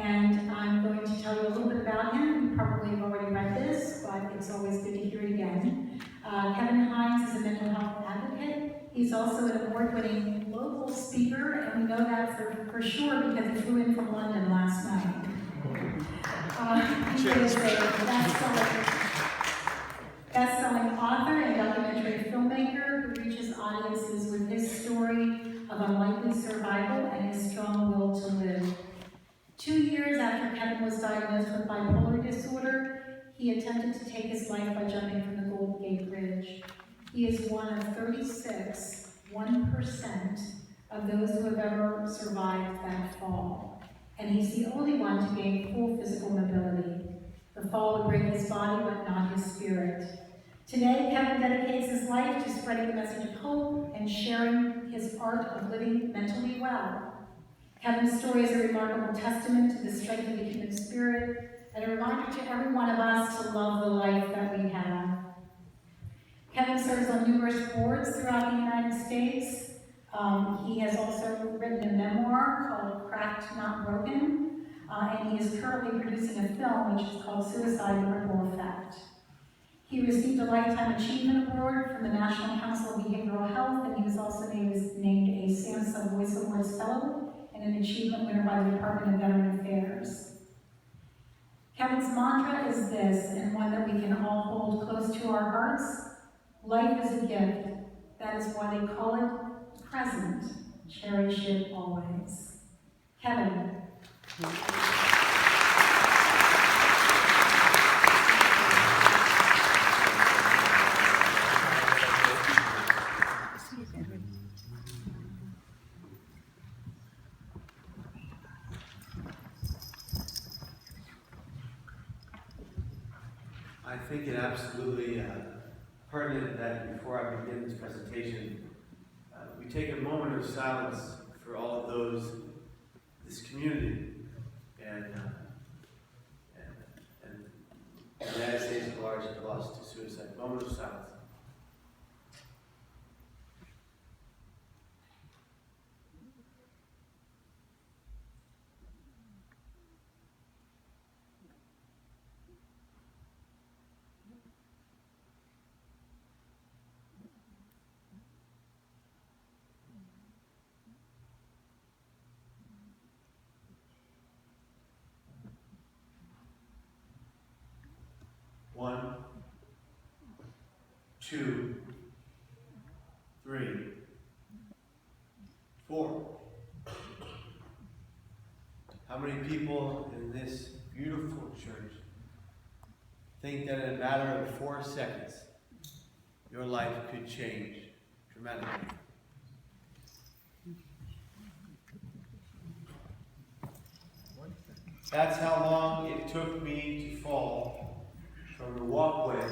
And I'm going to tell you a little bit about him. You probably have already read this, but it's always good to hear it again. Kevin Hines is a mental health advocate. He's also an award-winning local speaker, and we know that for sure because he flew in from London last night. He is a best-selling author and documentary filmmaker who reaches audiences with his story of unlikely survival and his strong will to live. 2 years after Kevin was diagnosed with bipolar disorder, he attempted to take his life by jumping from the Golden Gate Bridge. He is one of 36, 1% of those who have ever survived that fall. And he's the only one to gain full physical mobility. The fall would break his body, but not his spirit. Today, Kevin dedicates his life to spreading the message of hope and sharing his art of living mentally well. Kevin's story is a remarkable testament to the strength of the human spirit and a reminder to every one of us to love the life that we have. Kevin serves on numerous boards throughout the United States. He has also written a memoir called Cracked Not Broken, and he is currently producing a film which is called Suicide: The Ripple Effect. He received a Lifetime Achievement Award from the National Council of Behavioral Health, and he was also named a SAMHSA Voice Awards Fellow and an achievement winner by the Department of Veteran Affairs. Kevin's mantra is this, and one that we can all hold close to our hearts: life is a gift. That is why they call it present. Cherish it always. Kevin. I think it absolutely pertinent that before I begin this presentation, we take a moment of silence for all of those in this community and the United States at large have lost to suicide. Moment of silence. One, two, three, four. How many people in this beautiful church think that in a matter of 4 seconds, your life could change dramatically? That's how long it took me to fall from the walkway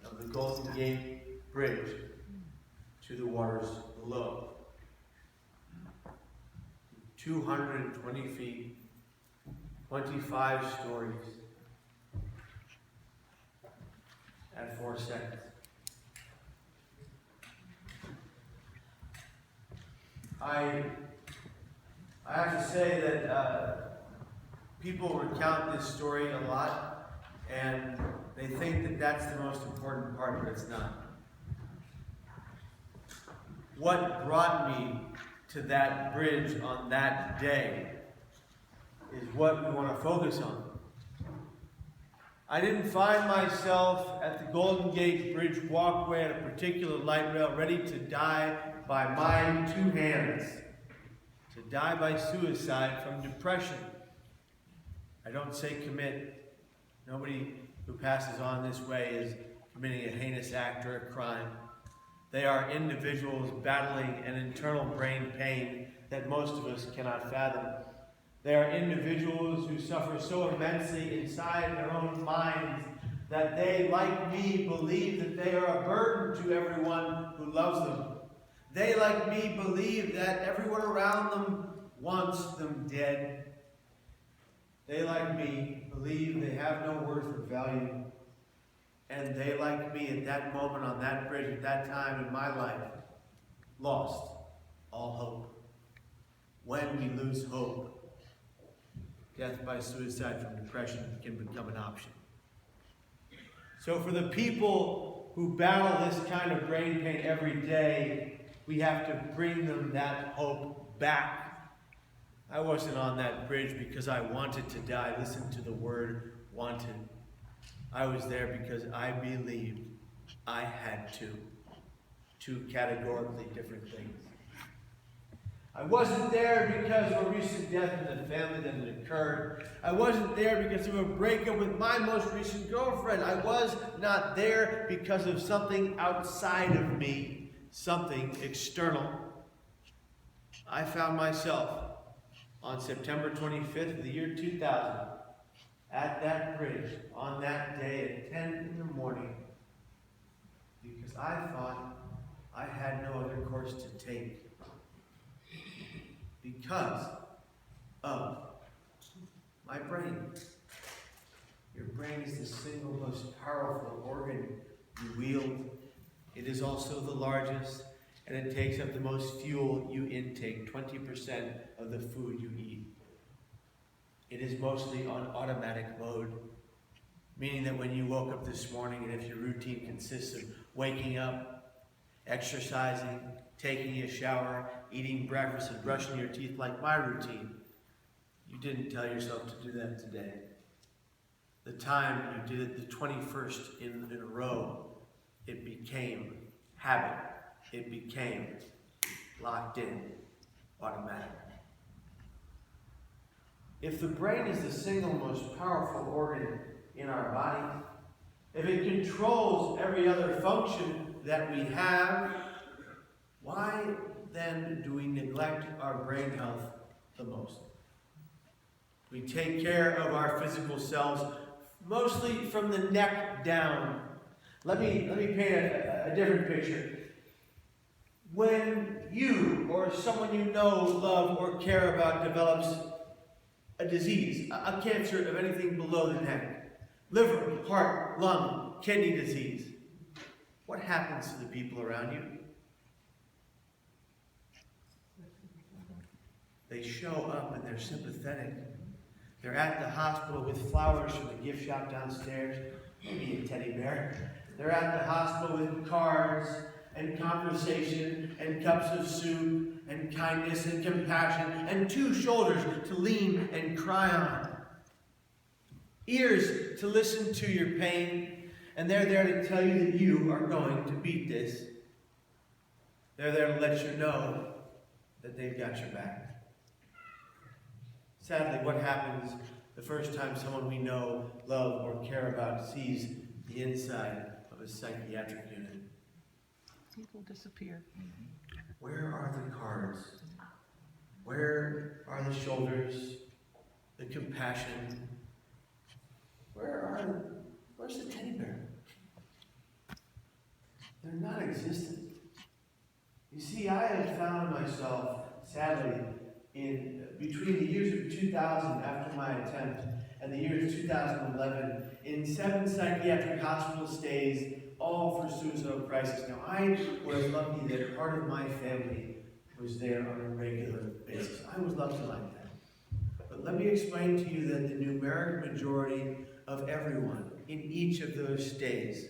of the Golden Gate Bridge to the waters below. 220 feet, 25 stories, at 4 seconds. I have to say that people recount this story a lot, and they think that that's the most important part, but it's not. What brought me to that bridge on that day is what we want to focus on. I didn't find myself at the Golden Gate Bridge walkway at a particular light rail ready to die by my 2 hands, to die by suicide from depression. I don't say commit. Nobody who passes on this way is committing a heinous act or a crime. They are individuals battling an internal brain pain that most of us cannot fathom. They are individuals who suffer so immensely inside their own minds that they, like me, believe that they are a burden to everyone who loves them. They, like me, believe that everyone around them wants them dead. They, like me, believe they have no worth or value. And they, like me, at that moment on that bridge, at that time in my life, lost all hope. When we lose hope, death by suicide from depression can become an option. So for the people who battle this kind of brain pain every day, we have to bring them that hope back. I wasn't on that bridge because I wanted to die. Listen to the word wanted. I was there because I believed I had to. Two categorically different things. I wasn't there because of a recent death in the family that had occurred. I wasn't there because of a breakup with my most recent girlfriend. I was not there because of something outside of me, something external. I found myself on September 25th of the year 2000 at that bridge on that day at 10 in the morning because I thought I had no other course to take. Because of my brain. Your brain is the single most powerful organ you wield. It is also the largest, and it takes up the most fuel you intake, 20% of the food you eat. It is mostly on automatic mode, meaning that when you woke up this morning, and if your routine consists of waking up, exercising, taking a shower, eating breakfast, and brushing your teeth like my routine, you didn't tell yourself to do that today. The time you did it the 21st in a row, it became habit. It became locked in, automatic. If the brain is the single most powerful organ in our body, if it controls every other function that we have, why then do we neglect our brain health the most? We take care of our physical selves mostly from the neck down. Let me paint a different picture. When you or someone you know, love, or care about develops a disease, a cancer of anything below the neck, liver, heart, lung, kidney disease, what happens to the people around you? They show up and they're sympathetic. They're at the hospital with flowers from the gift shop downstairs, maybe a teddy bear. They're at the hospital with cards and conversation and cups of soup and kindness and compassion and two shoulders to lean and cry on. Ears to listen to your pain, and they're there to tell you that you are going to beat this. They're there to let you know that they've got your back. Sadly, what happens the first time someone we know, love, or care about sees the inside of a psychiatric unit? People disappear. Where are the cards? Where are the shoulders? The compassion? Where's the teddy bear? They're non-existent. You see, I have found myself, sadly, in between the years of 2000 after my attempt and the years 2011 in 7 psychiatric hospital stays, all for suicidal crisis. Now, I was lucky that part of my family was there on a regular basis. I was lucky like that. But let me explain to you that the numeric majority of everyone in each of those stays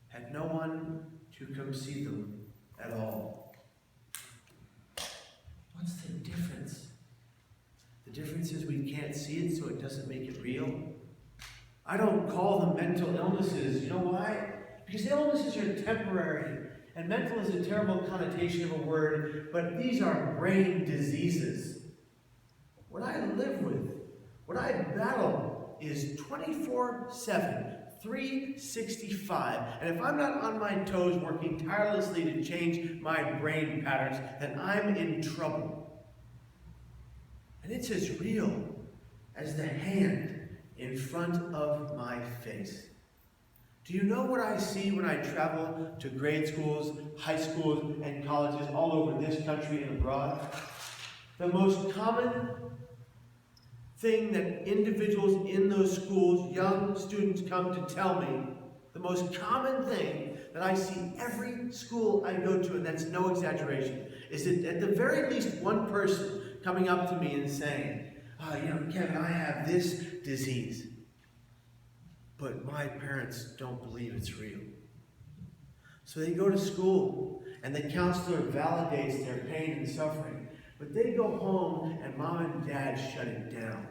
had no one to come see them at all. What's the difference? The difference is we can't see it, so it doesn't make it real. I don't call them mental illnesses. You know why? Because illnesses are temporary, and mental is a terrible connotation of a word, but these are brain diseases. What I live with, what I battle is 24/7, 365. And if I'm not on my toes working tirelessly to change my brain patterns, then I'm in trouble. And it's as real as the hand in front of my face. Do you know what I see when I travel to grade schools, high schools, and colleges all over this country and abroad? The most common thing that individuals in those schools, young students, come to tell me, the most common thing that I see every school I go to, and that's no exaggeration, is that at the very least one person coming up to me and saying, Kevin, I have this disease. But my parents don't believe it's real. So they go to school, and the counselor validates their pain and suffering. But they go home, and mom and dad shut it down.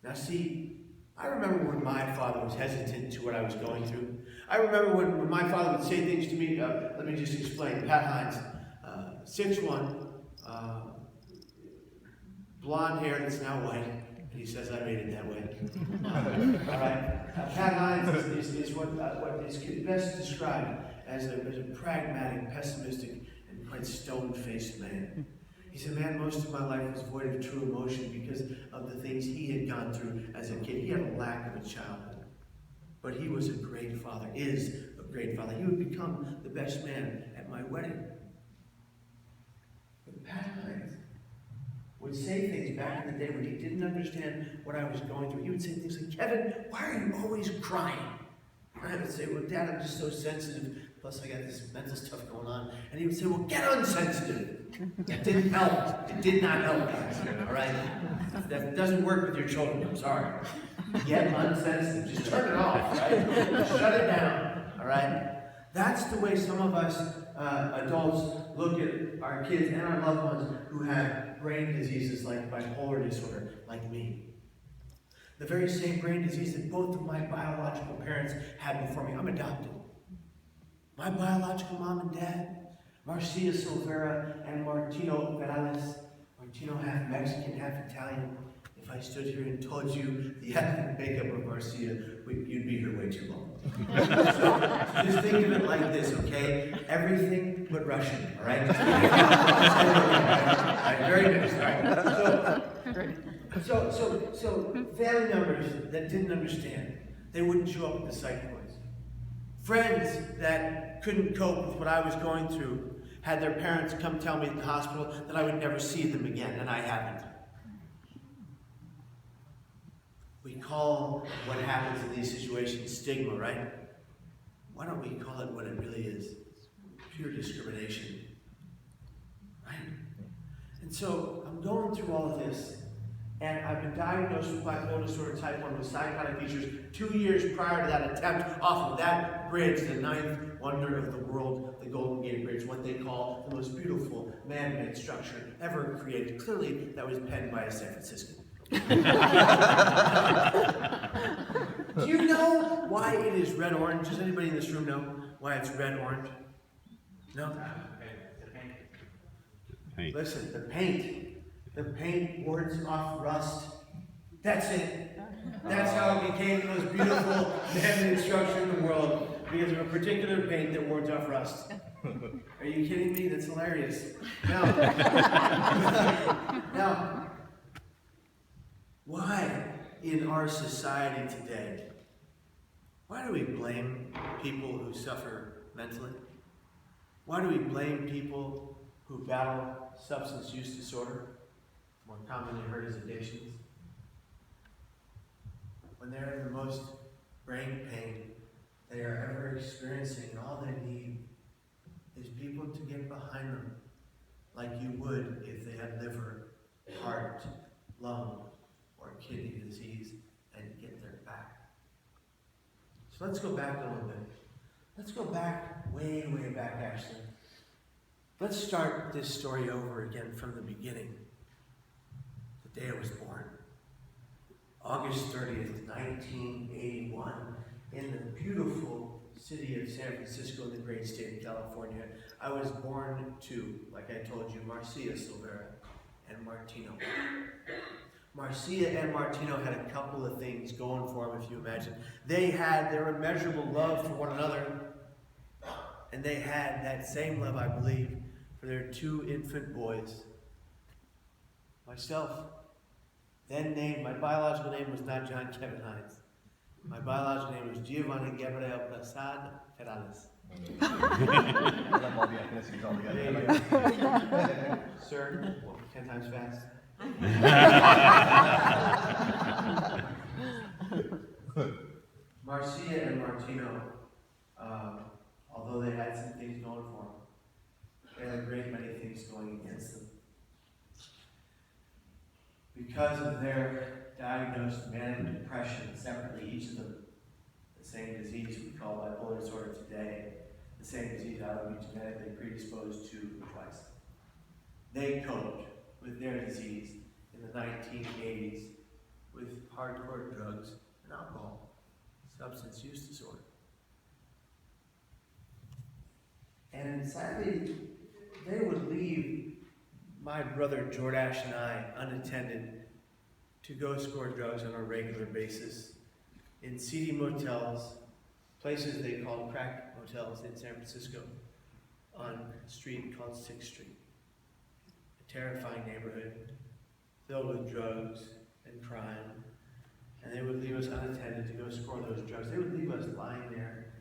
Now see, I remember when my father was hesitant to what I was going through. I remember when my father would say things to me. Let me just explain. Pat Hines, 6'1", blonde hair that's now white. He says I made it that way. All right. Pat Hines is what is best described as a pragmatic, pessimistic, and quite stone-faced man. He's a man most of my life was void of true emotion because of the things he had gone through as a kid. He had a lack of a childhood. But he was a great father, is a great father. He would become the best man at my wedding. But Pat Hines would say things back in the day when he didn't understand what I was going through. He would say things like, Kevin, why are you always crying? And I would say, well, Dad, I'm just so sensitive. Plus, I got this mental stuff going on. And he would say, well, get unsensitive. It didn't help. It did not help, guys. All right? That doesn't work with your children. I'm sorry. Get unsensitive. Just turn it off, right? Shut it down. All right? That's the way some of us adults look at our kids and our loved ones who have brain diseases like bipolar disorder, like me. The very same brain disease that both of my biological parents had before me. I'm adopted. My biological mom and dad, Marcia Silvera and Martino Perales. Martino half Mexican, half Italian. If I stood here and told you the ethnic makeup of Marcia, you'd be here way too long. So just think of it like this, okay? Everything but Russian, all right? All right, very nice, all right? So family members that didn't understand, they wouldn't show up at the psych points. Friends that couldn't cope with what I was going through had their parents come tell me at the hospital that I would never see them again, and I haven't. We call what happens in these situations stigma, right? Why don't we call it what it really is? Pure discrimination, right? And so I'm going through all of this, and I've been diagnosed with bipolar disorder type 1 with psychotic features 2 years prior to that attempt off of that bridge, the ninth wonder of the world, the Golden Gate Bridge, what they call the most beautiful man-made structure ever created. Clearly, that was penned by a San Franciscan. Do you know why it is red-orange? Does anybody in this room know why it's red-orange? No? Paint. Listen, the paint wards off rust. That's it. That's how it became the most beautiful man-made structure in the world, because of a particular paint that wards off rust. Are you kidding me? That's hilarious. Now, why in our society today, why do we blame people who suffer mentally? Why do we blame people who battle substance use disorder, more commonly heard as addictions? When they're in the most brain pain they are ever experiencing, and all they need is people to get behind them like you would if they had liver, heart, lung, or kidney disease, and get their back. So let's go back a little bit. Let's go back, way, way back actually. Let's start this story over again from the beginning. The day I was born. August 30th, 1981, in the beautiful city of San Francisco in the great state of California. I was born to, like I told you, Marcia Silvera and Martino. Marcia and Martino had a couple of things going for them, if you imagine. They had their immeasurable love for one another, and they had that same love, I believe, for their two infant boys. Myself, then named, my biological name was not John Kevin Hines. My biological name was Giovanni Gabriel Prasad Perales. There you go. Sir, 10 times fast. Marcia and Martino, although they had some things going for them, they had a great many things going against them. because of their diagnosed manic depression separately, each of them the same disease we call bipolar disorder today, the same disease I would be genetically predisposed to twice. They coped with their disease in the 1980s with hardcore drugs and alcohol, substance use disorder. And sadly, they would leave my brother Jordash and I unattended to go score drugs on a regular basis in seedy motels, places they called crack motels in San Francisco, on a street called 6th Street. A terrifying neighborhood filled with drugs and crime. And they would leave us unattended to go score those drugs. They would leave us lying there,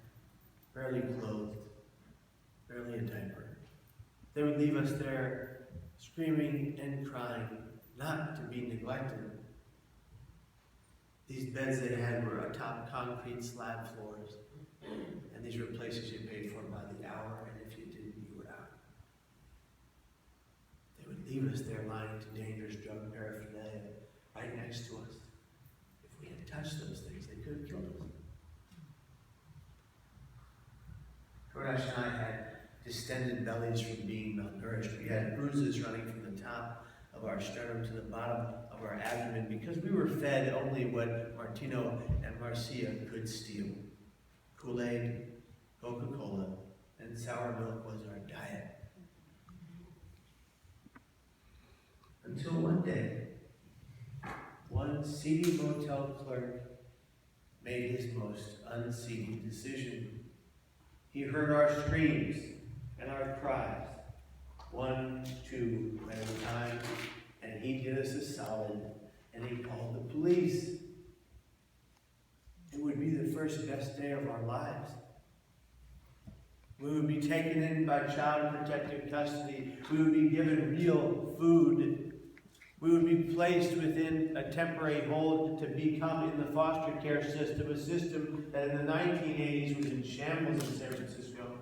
barely clothed, barely a diaper. They would leave us there screaming and crying, not to be neglected. These beds they had were atop concrete slab floors, and these were places you paid for by the hour, and if you didn't, you were out. They would leave us there lying to dangerous drug paraphernalia right next to us. If we had touched those things, they could have killed us. Jordash and I had distended bellies from being malnourished. We had bruises running from the top of our sternum to the bottom of our abdomen because we were fed only what Martino and Marcia could steal. Kool-Aid, Coca-Cola, and sour milk was our diet. Until one day, one seedy motel clerk made his most unseedy decision. He heard our screams and our cries, 1, 2 at a time, and he did us a solid, and he called the police. It would be the first best day of our lives. We would be taken in by child protective custody. We would be given real food. We would be placed within a temporary hold to become in the foster care system, a system that in the 1980s was in shambles in San Francisco,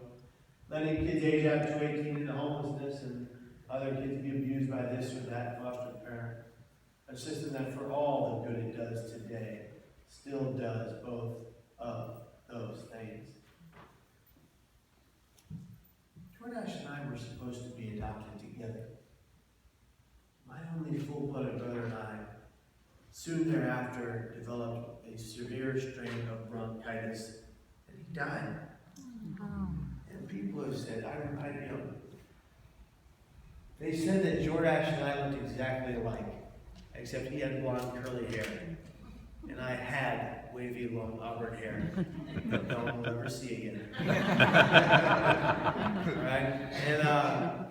letting kids age up to 18 into homelessness and other kids be abused by this or that foster parent. A system that for all the good it does today, still does both of those things. Jordash and I were supposed to be adopted together. My only full-blooded brother and I soon thereafter developed a severe strain of bronchitis, and he died. And people have said, they said that Jordash and I looked exactly alike, except he had blonde curly hair, and I had wavy long auburn hair that no one will ever see again. Right? And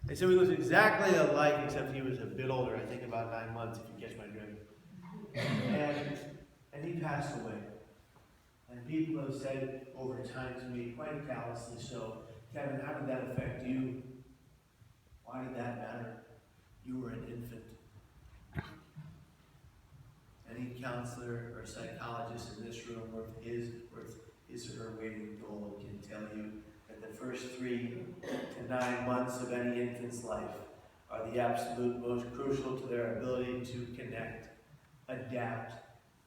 they said we looked exactly alike, except he was a bit older, I think about 9 months, if you catch my drift. And he passed away. And people have said over time to me, quite callously so, Kevin, how did that affect you? Why did that matter? You were an infant. Any counselor or psychologist in this room worth his or her weight in gold can tell you that the first 3 to 9 months of any infant's life are the absolute most crucial to their ability to connect, adapt,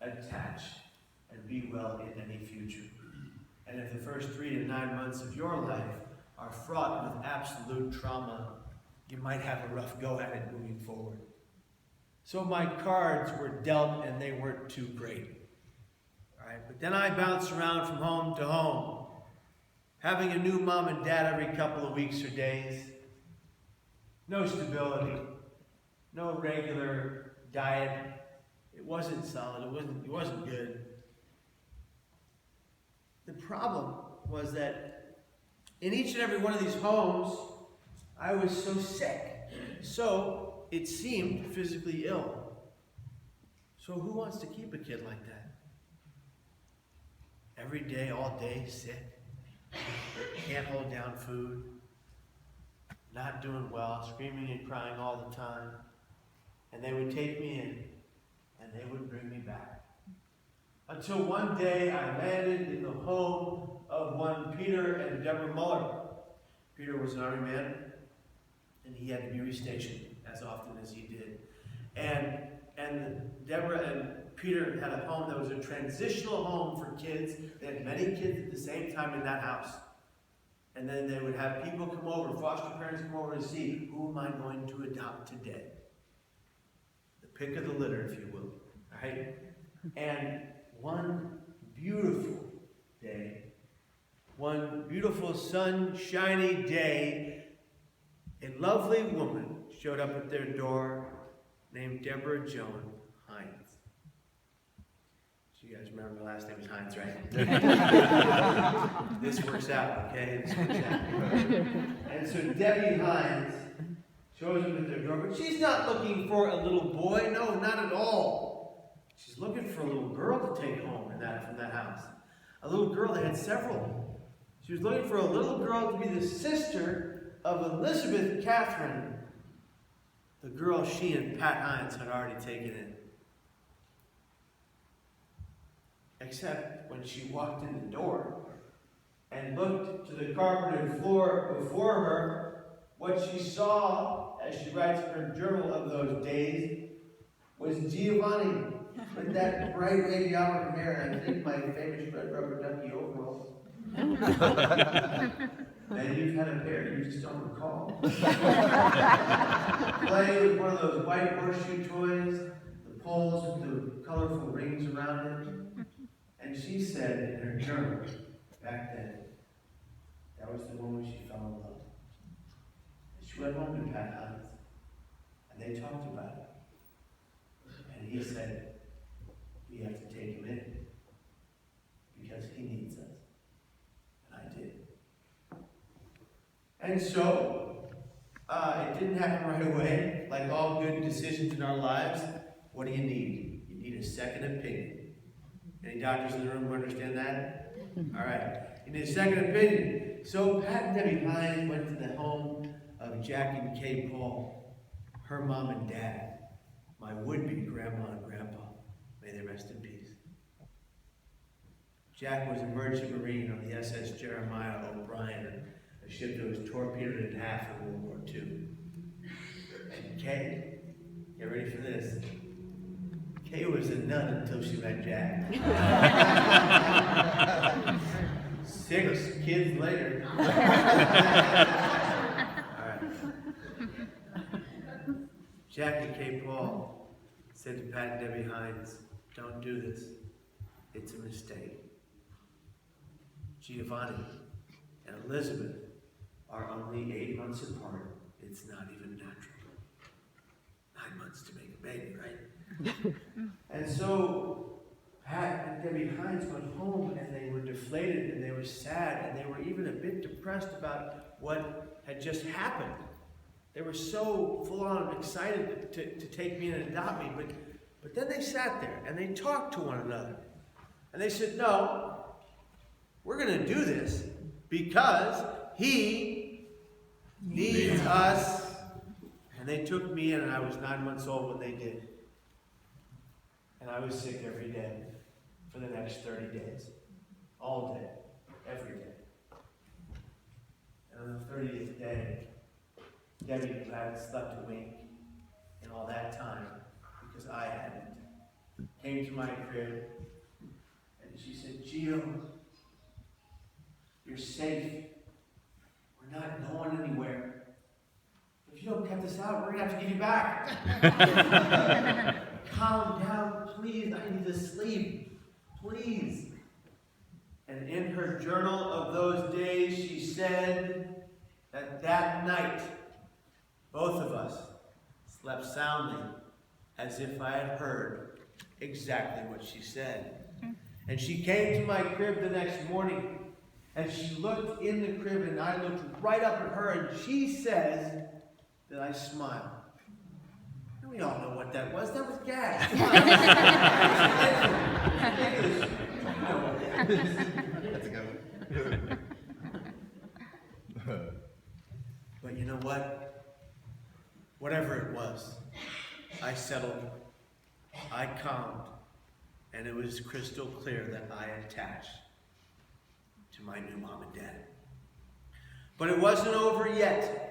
attach, and be well in any future. And if the first 3 to 9 months of your life are fraught with absolute trauma, you might have a rough go at it moving forward. So my cards were dealt, and they weren't too great. All right, but then I bounced around from home to home, having a new mom and dad every couple of weeks or days. No stability, no regular diet. It wasn't solid. It wasn't good. The problem was that in each and every one of these homes, I was so sick. So it seemed physically ill. So who wants to keep a kid like that? Every day, all day, sick. Can't hold down food. Not doing well, screaming and crying all the time. And they would take me in, and they would bring me back. Until one day I landed in the home of one Peter and Deborah Muller. Peter was an Army man, and he had to be restationed as often as he did. And And Deborah and Peter had a home that was a transitional home for kids. They had many kids at the same time in that house. And then they would have people come over, foster parents come over to see, who am I going to adopt today? The pick of the litter, if you will. Right? And one beautiful day, one beautiful sunshiny day, a lovely woman showed up at their door named Deborah Joan Hines. So you guys remember my last name is Hines, right? This works out, okay? This works out. And so Debbie Hines shows up at their door, but she's not looking for a little boy. No, not at all. She's looking for a little girl to take home from that house. A little girl, they had several. She was looking for a little girl to be the sister of Elizabeth Catherine, the girl she and Pat Hines had already taken in. Except when she walked in the door and looked to the carpeted floor before her, what she saw, as she writes in her journal of those days, was Giovanni with that bright wavy auburn hair and I think my famous red rubber ducky overalls. And you've had a pair, you just don't recall. Playing with one of those white horseshoe toys, the poles with the colorful rings around it. And she said in her journal, back then, that was the moment she fell in love. And she went home to Pat Hines, and they talked about it. And he said, we have to take him in, because he needs us. And I did. And so, it didn't happen right away. Like all good decisions in our lives, what do you need? You need a second opinion. Any doctors in the room who understand that? All right. You need a second opinion. So Pat and Debbie Hines went to the home of Jack and Kay Paul, her mom and dad, my would-be grandma and grandpa. May they rest in peace. Jack was a merchant marine on the SS Jeremiah O'Brien, a ship that was torpedoed in half in World War II. And Kay, get ready for this. Kay was a nun until she met Jack. 6 kids later. All right. Jack and Kay Paul said to Pat and Debbie Hines, don't do this. It's a mistake. Giovanni and Elizabeth are only 8 months apart. It's not even natural. 9 months to make a baby, right? And so Pat and Debbie Hines went home and they were deflated and they were sad and they were even a bit depressed about what had just happened. They were so full on excited to take me and adopt me, but then they sat there and they talked to one another. And they said, no, we're going to do this because he needs us. And they took me in and I was 9 months old when they did. And I was sick every day for the next 30 days. All day. Every day. And on the 30th day, Debbie hadn't slept a wink in all that time because I hadn't. Came to my crib and she said, Gio, you're safe. We're not going anywhere. If you don't cut this out, we're going to have to give you back. Calm down, please. I need to sleep. Please. And in her journal of those days, she said that night, both of us slept soundly as if I had heard exactly what she said. And she came to my crib the next morning, and she looked in the crib, and I looked right up at her, and she says that I smiled. And we all know what that was. That was gas. Let's go. But you know what? Whatever it was, I settled, I calmed, and it was crystal clear that I attached to my new mom and dad. But it wasn't over yet.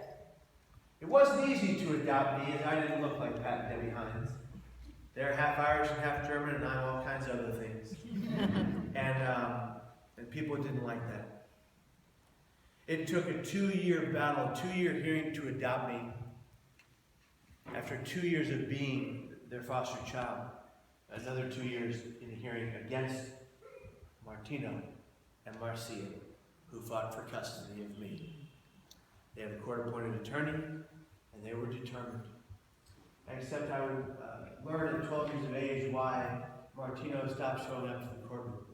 It wasn't easy to adopt me, as I didn't look like Pat and Debbie Hines. They're half Irish and half German, and I'm all kinds of other things. And people didn't like that. It took a 2-year battle, 2-year hearing to adopt me. After 2 years of being their foster child, another 2 years in hearing against Martino and Marcia, who fought for custody of me. They had a court-appointed attorney, and they were determined. Except I would learn at 12 years of age why Martino stopped showing up to the courtroom.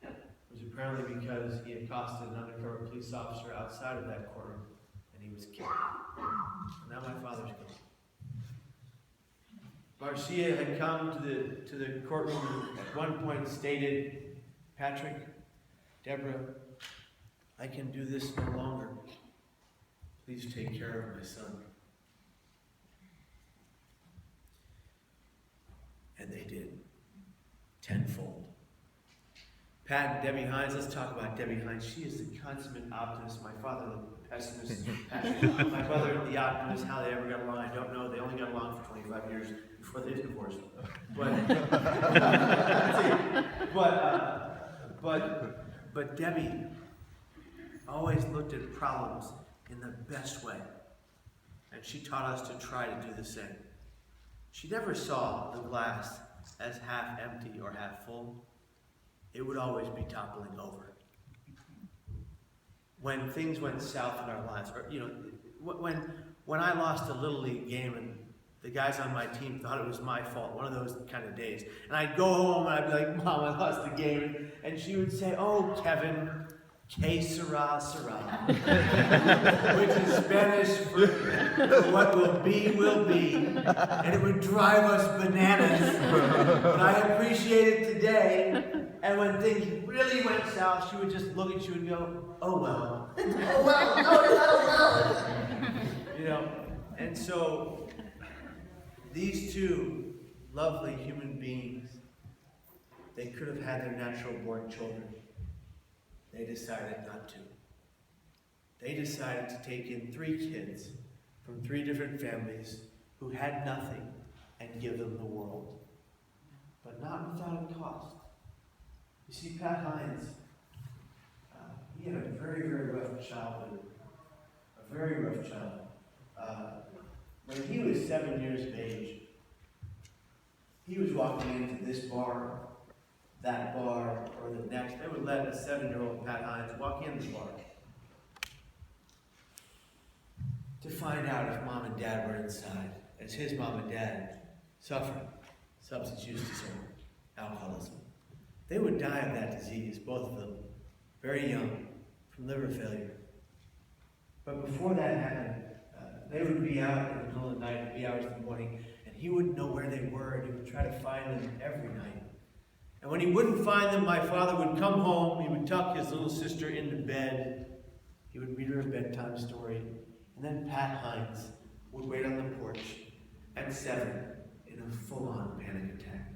It was apparently because he accosted an undercover police officer outside of that courtroom, and he was killed. And now my father's gone. Marcia had come to the courtroom at one point, stated, "Patrick, Deborah, I can do this no longer. Please take care of my son." And they did. tenfold. Pat and Debbie Hines, let's talk about Debbie Hines. She is the consummate optimist. My father, the pessimist. My brother, the optimist. How they ever got along, I don't know. They only got along for 25 years before they divorced. But Debbie always looked at problems in the best way. And she taught us to try to do the same. She never saw the glass as half empty or half full. It would always be toppling over. When things went south in our lives, or when I lost a Little League game and the guys on my team thought it was my fault, one of those kind of days, and I'd go home and I'd be like, "Mom, I lost the game," and she would say, "Oh, Kevin, que sera, sera," which is Spanish for what will be, and it would drive us bananas. And I appreciate it today. And when things really went south, she would just look at you and go, "Oh well." "Oh well, oh well." And so these two lovely human beings, they could have had their natural born children. They decided not to. They decided to take in 3 kids from 3 different families who had nothing and give them the world. But not without a cost. You see, Pat Hines, he had a very, very rough childhood. A very rough childhood. When he was 7 years of age, he was walking into this bar, that bar, or the next. They would let a 7-year-old Pat Hines walk in the bar to find out if mom and dad were inside, as his mom and dad suffered substance use disorder, alcoholism. They would die of that disease, both of them, very young, from liver failure. But before that happened, they would be out in the middle of the night, wee hours in the morning, and he wouldn't know where they were, and he would try to find them every night. And when he wouldn't find them, my father would come home, he would tuck his little sister into bed, he would read her a bedtime story, and then Pat Hines would wait on the porch at 7 in a full-on panic attack.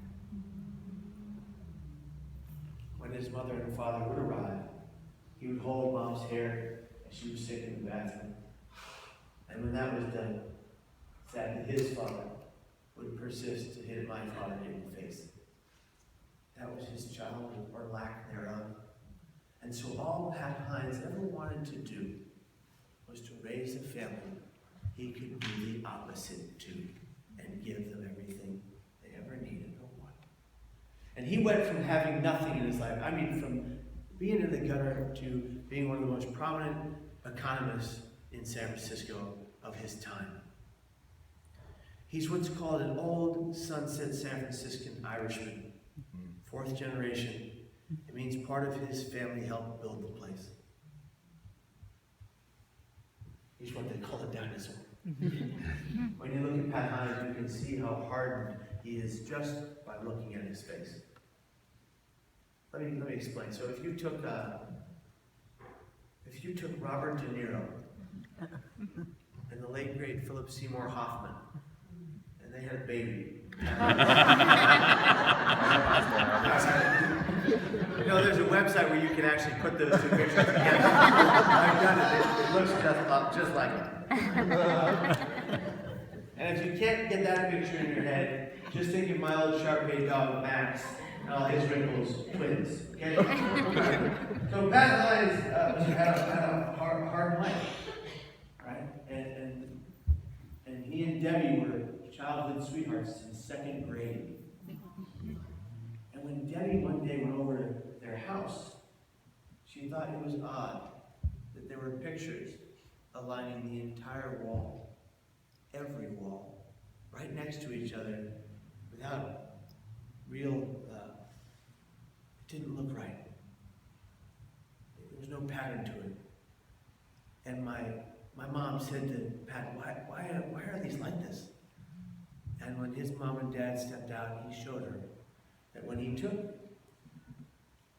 When his mother and father would arrive, he would hold mom's hair as she was sitting in the bathroom. And when that was done, sadly his father would persist to hit my father in the face. That was his childhood, or lack thereof. And so all Pat Hines ever wanted to do was to raise a family he could be the opposite to and give them everything they ever needed or wanted. And he went from having nothing in his life, from being in the gutter to being one of the most prominent economists in San Francisco of his time. He's what's called an old Sunset San Franciscan Irishman, 4th generation. It means part of his family helped build the place. He's what they call a dinosaur. When you look at Pat Hines, you can see how hardened he is just by looking at his face. Let me explain. So if you took Robert De Niro and the late great Philip Seymour Hoffman, and they had a baby. There's a website where you can actually put those 2 pictures together. I've done it. It looks just like it. And if you can't get that picture in your head, just think of my old Shar-Pei dog, Max, and all his wrinkles, twins. Okay? So Pat Hines had a hard life, right? And he and Debbie were childhood sweethearts in 2nd grade. And when Debbie one day went over to their house, she thought it was odd that there were pictures aligning the entire wall, every wall, right next to each other, without real, it didn't look right. There was no pattern to it. And my mom said to Pat, why are these like this? And when his mom and dad stepped out, he showed her that when he took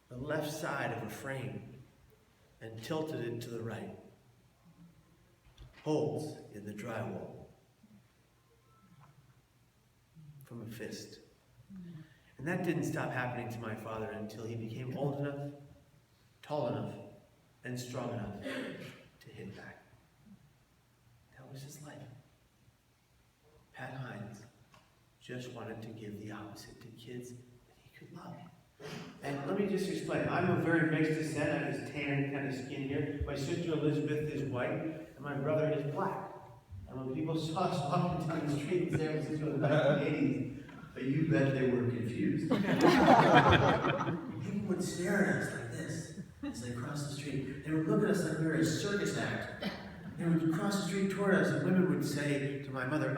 the left side of a frame and tilted it to the right, holes in the drywall from a fist. And that didn't stop happening to my father until he became old enough, tall enough, and strong enough to hit back. That was his life. Pat Hines just wanted to give the opposite to kids that he could love. And let me just explain. I'm a very mixed descent. I have this tan kind of skin here. My sister Elizabeth is white, and my brother is black. And when people saw us walking down the street in San Francisco in the 1980s, but you bet they were confused. People would stare at us like this as they crossed the street. They would look at us like we were a circus act. They would cross the street toward us, and women would say to my mother,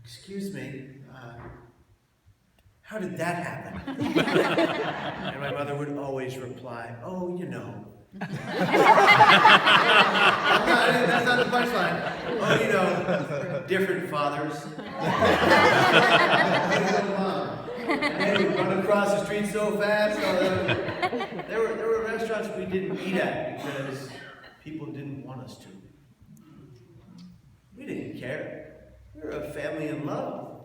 excuse me, how did that happen? And my mother would always reply, oh, you know. That's not the punchline. Oh, you know, different fathers. And they would run across the street so fast. There were restaurants we didn't eat at because people didn't want us to. We didn't care. We were a family in love.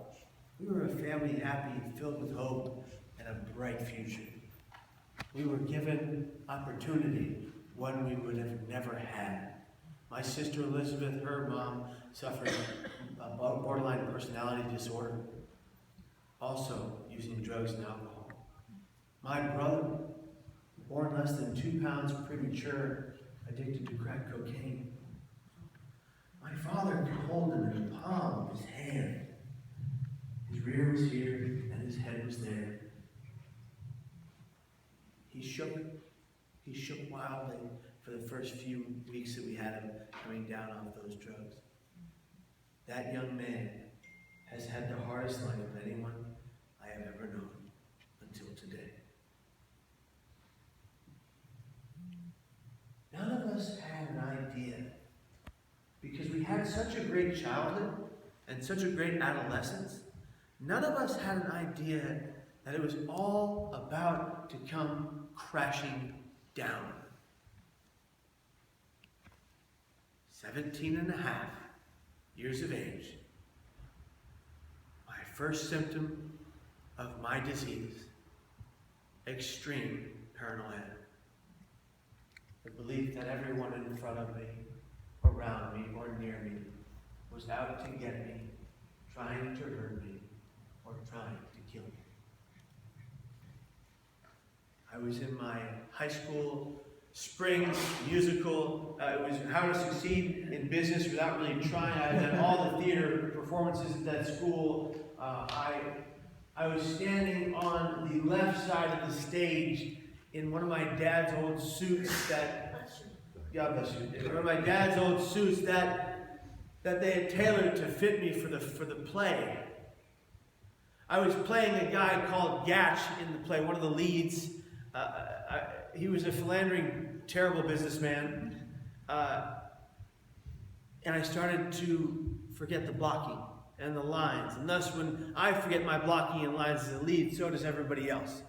We were a family happy, filled with hope, and a bright future. We were given opportunity, one we would have never had. My sister Elizabeth, her mom, suffered a borderline personality disorder, also using drugs and alcohol. My brother, born less than 2 pounds premature, addicted to crack cocaine. My father could hold him in the palm of his hand. His rear was here, and his head was there. He shook wildly for the first few weeks that we had him coming down off those drugs. That young man has had the hardest life of anyone I have ever known until today. None of us had an idea, because we had such a great childhood and such a great adolescence. None of us had an idea that it was all about to come crashing down. 17 and a half years of age, my first symptom of my disease, extreme paranoia. The belief that everyone in front of me, around me, or near me was out to get me, trying to hurt me, or trying to kill me. I was in my high school spring musical. It was how to succeed in business without really trying. I had done all the theater performances at that school. I was standing on the left side of the stage in one of my dad's old suits that, God bless you, one of my dad's old suits that they had tailored to fit me for the play. I was playing a guy called Gatch in the play, one of the leads. He was a philandering, terrible businessman. And I started to forget the blocking and the lines. And thus, when I forget my blocking and lines as a lead, so does everybody else.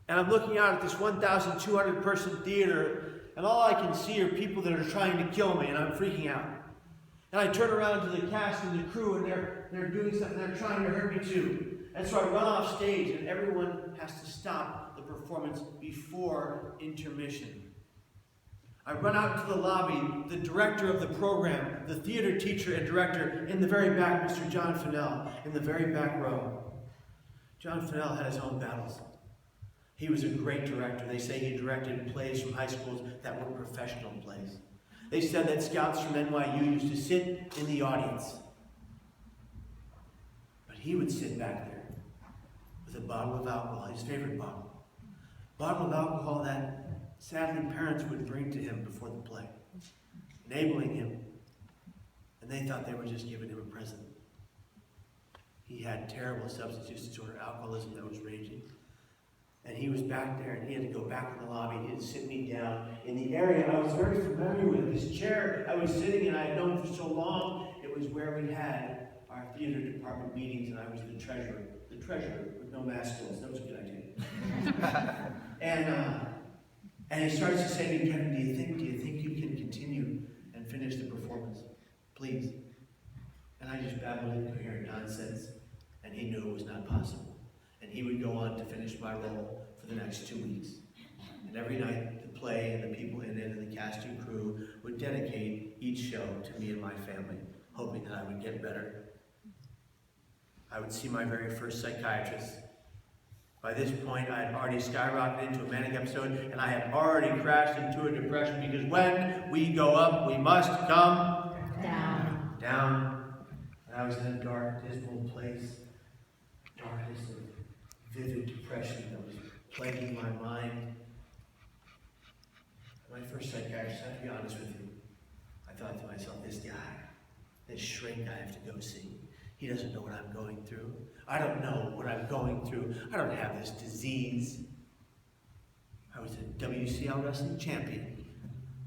And I'm looking out at this 1,200 person theater, and all I can see are people that are trying to kill me, and I'm freaking out. And I turn around to the cast and the crew, and they're doing something, they're trying to hurt me too. And so I run off stage, and everyone has to stop the performance before intermission. I run out into the lobby, the director of the program, the theater teacher and director, in the very back, Mr. John Fennell, in the very back row. John Fennell had his own battles. He was a great director. They say he directed plays from high schools that were professional plays. They said that scouts from NYU used to sit in the audience. But he would sit back there with a bottle of alcohol, his favorite bottle. Bottle of alcohol that sadly parents would bring to him before the play, enabling him. And they thought they were just giving him a present. He had terrible substance use disorder, alcoholism that was raging. And he was back there, and he had to go back in the lobby. He had to sit me down in the area I was very familiar with. This chair I was sitting in, I had known for so long. It was where we had our theater department meetings, and I was the treasurer. The treasurer with no masculine. That was a good idea. And he starts to say to me, Kevin, do you think you can continue and finish the performance? Please. And I just babbled incoherent nonsense, and he knew it was not possible. And he would go on to finish my role for the next 2 weeks. And every night, the play and the people in it and the cast and crew would dedicate each show to me and my family, hoping that I would get better. I would see my very first psychiatrist. By this point, I had already skyrocketed into a manic episode, and I had already crashed into a depression, because when we go up, we must come down. And I was in a dark, dismal place, darkness of vivid depression that was plaguing my mind. My first psychiatrist, I have to be honest with you, I thought to myself, this guy, this shrink I have to go see, he doesn't know what I'm going through. I don't know what I'm going through. I don't have this disease. I was a WCL wrestling champion.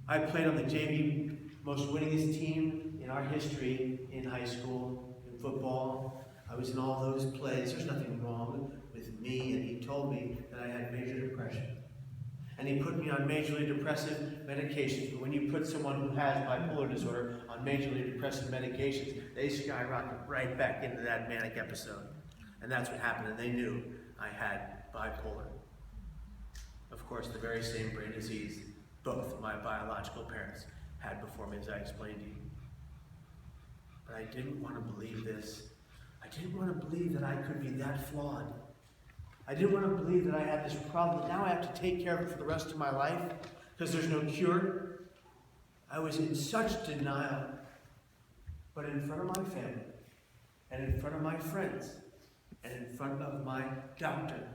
I played on the JV most winningest team in our history in high school, in football. I was in all those plays. There's nothing wrong with me, and he told me that I had major depression. And he put me on majorly depressive medications. But when you put someone who has bipolar disorder on majorly depressive medications, they skyrocket right back into that manic episode. And that's what happened, and they knew I had bipolar. Of course, the very same brain disease both my biological parents had before me, as I explained to you. But I didn't want to believe this. I didn't want to believe that I could be that flawed. I didn't want to believe that I had this problem, that now I have to take care of it for the rest of my life, because there's no cure. I was in such denial. But in front of my family, and in front of my friends, and in front of my doctor,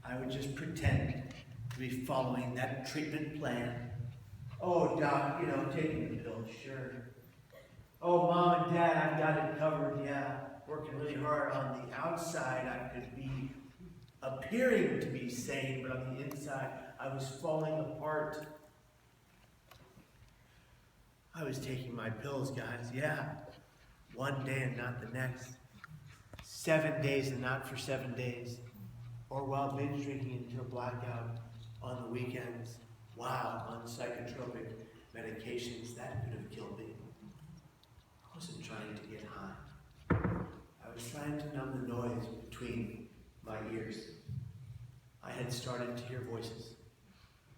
I would just pretend to be following that treatment plan. Oh, doc, taking the pills, sure. Oh, mom and dad, I've got it covered, yeah. Working really hard. On the outside, I could be appearing to be sane, but on the inside, I was falling apart. I was taking my pills, guys, yeah. One day and not the next. 7 days and not for 7 days. Or while binge drinking until blackout on the weekends. Wow, on psychotropic medications, that could have killed me. I wasn't trying to get high. I was trying to numb the noise between my ears. I had started to hear voices.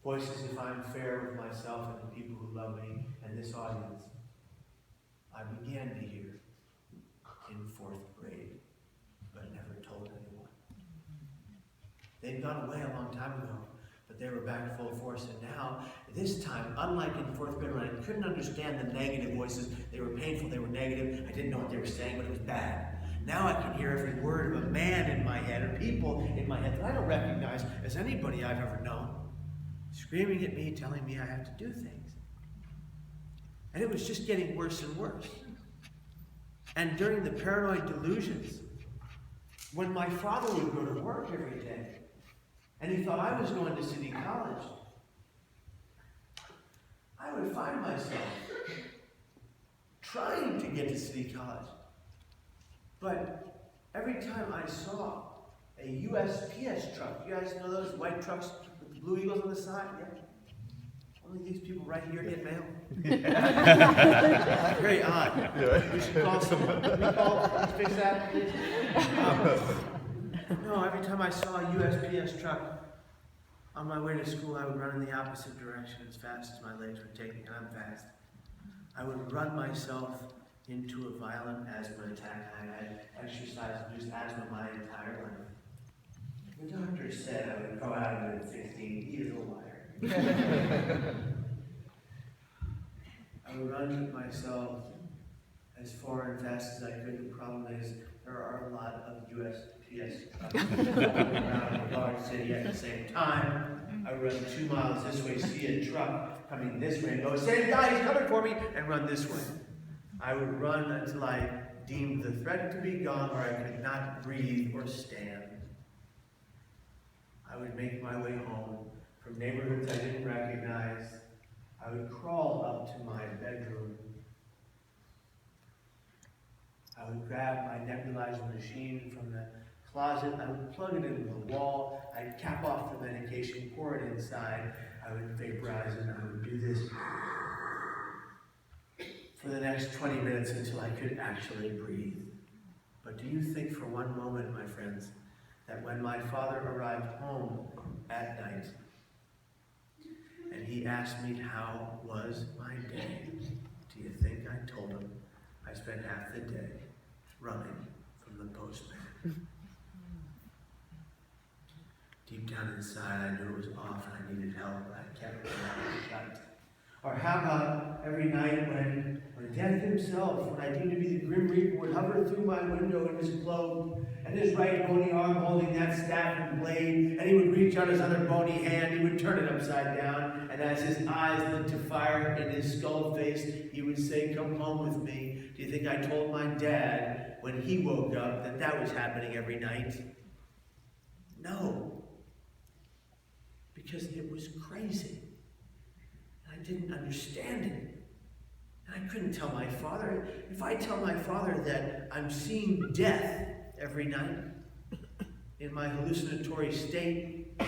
Voices, if I'm fair with myself and the people who love me and this audience. I began to hear in 4th grade, but never told anyone. They'd gone away a long time ago, but they were back full force. And now, this time, unlike in 4th grade, when I couldn't understand the negative voices, they were painful, they were negative, I didn't know what they were saying, but it was bad. Now I can hear every word of a man in my head, or people in my head that I don't recognize as anybody I've ever known, screaming at me, telling me I have to do things. And it was just getting worse and worse. And during the paranoid delusions, when my father would go to work every day, and he thought I was going to City College, I would find myself trying to get to City College. But every time I saw a USPS truck, you guys know those white trucks with the blue eagles on the side? Yeah. Only these people right here get mail. Very odd. We should call someone. Can we call, fix that, please? No, every time I saw a USPS truck, On my way to school, I would run in the opposite direction as fast as my legs would take me, and I'm fast. I would run myself into a violent asthma attack. I had exercise-induced asthma my entire life. The doctor said I would grow out of it at 16. He is a liar. I would run myself as far and fast as I could. The problem is there are a lot of USPS trucks around a large city at the same time. I would run 2 miles this way, see a truck coming this way, and go, same guy, he's coming for me, and run this way. I would run until I deemed the threat to be gone, where I could not breathe or stand. I would make my way home from neighborhoods I didn't recognize. I would crawl up to my bedroom. I would grab my nebulizer machine from the closet. I would plug it into the wall. I'd cap off the medication, pour it inside. I would vaporize it, and I would do this for the next 20 minutes until I could actually breathe. But do you think for one moment, my friends, that when my father arrived home at night, and he asked me how was my day, do you think I told him I spent half the day running from the postman? Deep down inside, I knew it was off and I needed help, but I kept my mouth shut. Or how about every night when death himself, when I deemed to be the Grim Reaper, would hover through my window in his cloak, and his right bony arm holding that staff and blade, and he would reach out his other bony hand, he would turn it upside down, and as his eyes lit to fire in his skull face, he would say, "Come home with me." Do you think I told my dad when he woke up that that was happening every night? No. Because it was crazy. And I didn't understand it. And I couldn't tell my father. If I tell my father that I'm seeing death every night in my hallucinatory state,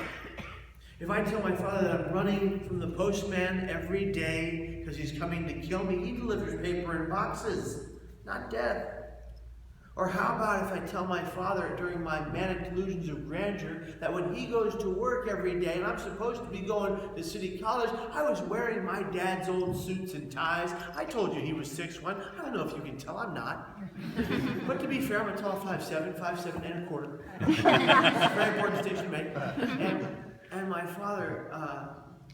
if I tell my father that I'm running from the postman every day because he's coming to kill me, he delivers paper in boxes, not death. Or how about if I tell my father during my manic delusions of grandeur that when he goes to work every day and I'm supposed to be going to City College, I was wearing my dad's old suits and ties. I told you he was 6'1". I don't know if you can tell, I'm not. But to be fair, I'm a tall 5'7", 5'7" and a quarter. It's a very important distinction to make. And my father,